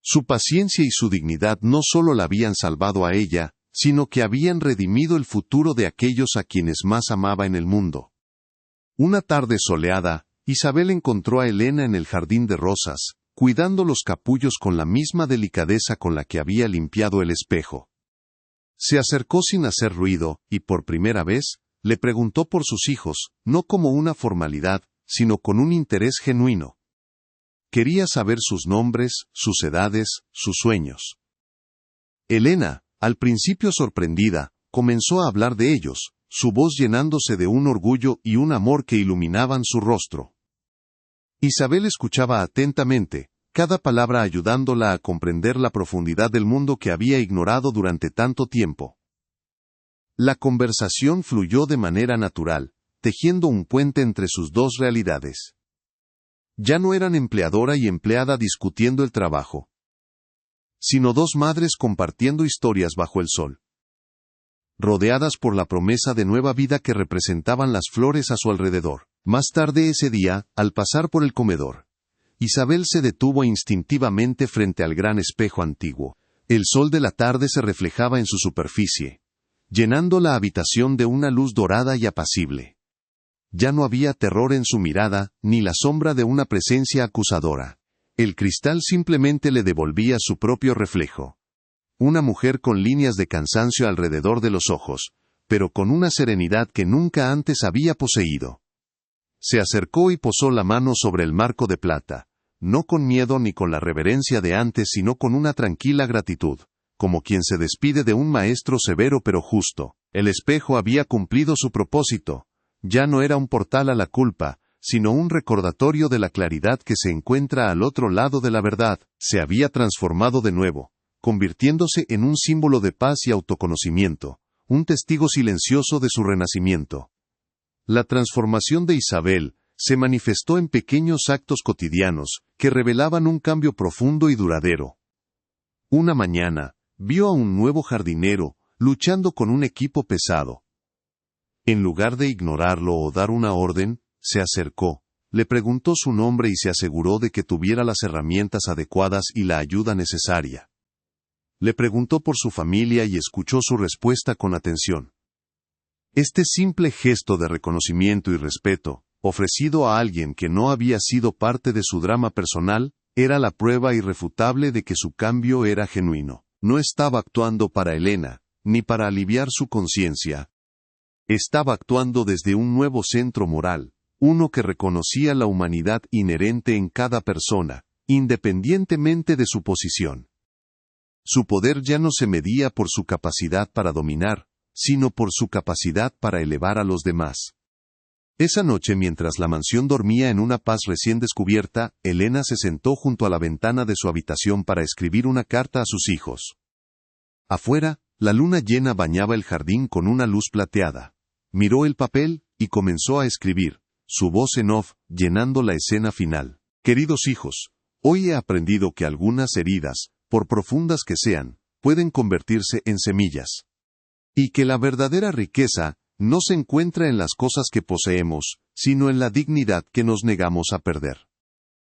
Speaker 1: Su paciencia y su dignidad no solo la habían salvado a ella, sino que habían redimido el futuro de aquellos a quienes más amaba en el mundo. Una tarde soleada, Isabel encontró a Elena en el jardín de rosas, cuidando los capullos con la misma delicadeza con la que había limpiado el espejo. Se acercó sin hacer ruido, y por primera vez, le preguntó por sus hijos, no como una formalidad, sino con un interés genuino. Quería saber sus nombres, sus edades, sus sueños. Elena, al principio sorprendida, comenzó a hablar de ellos, su voz llenándose de un orgullo y un amor que iluminaban su rostro. Isabel escuchaba atentamente, cada palabra ayudándola a comprender la profundidad del mundo que había ignorado durante tanto tiempo. La conversación fluyó de manera natural, tejiendo un puente entre sus dos realidades. Ya no eran empleadora y empleada discutiendo el trabajo, sino dos madres compartiendo historias bajo el sol, rodeadas por la promesa de nueva vida que representaban las flores a su alrededor. Más tarde ese día, al pasar por el comedor, Isabel se detuvo instintivamente frente al gran espejo antiguo. El sol de la tarde se reflejaba en su superficie, llenando la habitación de una luz dorada y apacible. Ya no había terror en su mirada, ni la sombra de una presencia acusadora. El cristal simplemente le devolvía su propio reflejo. Una mujer con líneas de cansancio alrededor de los ojos, pero con una serenidad que nunca antes había poseído. Se acercó y posó la mano sobre el marco de plata, no con miedo ni con la reverencia de antes, sino con una tranquila gratitud, como quien se despide de un maestro severo pero justo. El espejo había cumplido su propósito. Ya no era un portal a la culpa, sino un recordatorio de la claridad que se encuentra al otro lado de la verdad. Se había transformado de nuevo, convirtiéndose en un símbolo de paz y autoconocimiento, un testigo silencioso de su renacimiento. La transformación de Isabel se manifestó en pequeños actos cotidianos que revelaban un cambio profundo y duradero. Una mañana, vio a un nuevo jardinero luchando con un equipo pesado. En lugar de ignorarlo o dar una orden, se acercó, le preguntó su nombre y se aseguró de que tuviera las herramientas adecuadas y la ayuda necesaria. Le preguntó por su familia y escuchó su respuesta con atención. Este simple gesto de reconocimiento y respeto, ofrecido a alguien que no había sido parte de su drama personal, era la prueba irrefutable de que su cambio era genuino. No estaba actuando para Elena, ni para aliviar su conciencia. Estaba actuando desde un nuevo centro moral, uno que reconocía la humanidad inherente en cada persona, independientemente de su posición. Su poder ya no se medía por su capacidad para dominar, sino por su capacidad para elevar a los demás. Esa noche, mientras la mansión dormía en una paz recién descubierta, Elena se sentó junto a la ventana de su habitación para escribir una carta a sus hijos. Afuera, la luna llena bañaba el jardín con una luz plateada. Miró el papel y comenzó a escribir, su voz en off, llenando la escena final. Queridos hijos, hoy he aprendido que algunas heridas, por profundas que sean, pueden convertirse en semillas. Y que la verdadera riqueza no se encuentra en las cosas que poseemos, sino en la dignidad que nos negamos a perder.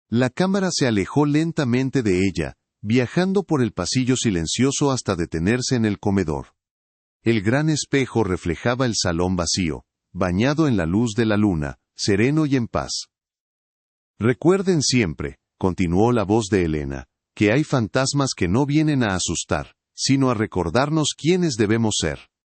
Speaker 1: La cámara se alejó lentamente de ella, viajando por el pasillo silencioso hasta detenerse en el comedor. El gran espejo reflejaba el salón vacío, bañado en la luz de la luna, sereno y en paz. Recuerden siempre, continuó la voz de Elena, que hay fantasmas que no vienen a asustar, sino a recordarnos quiénes debemos ser.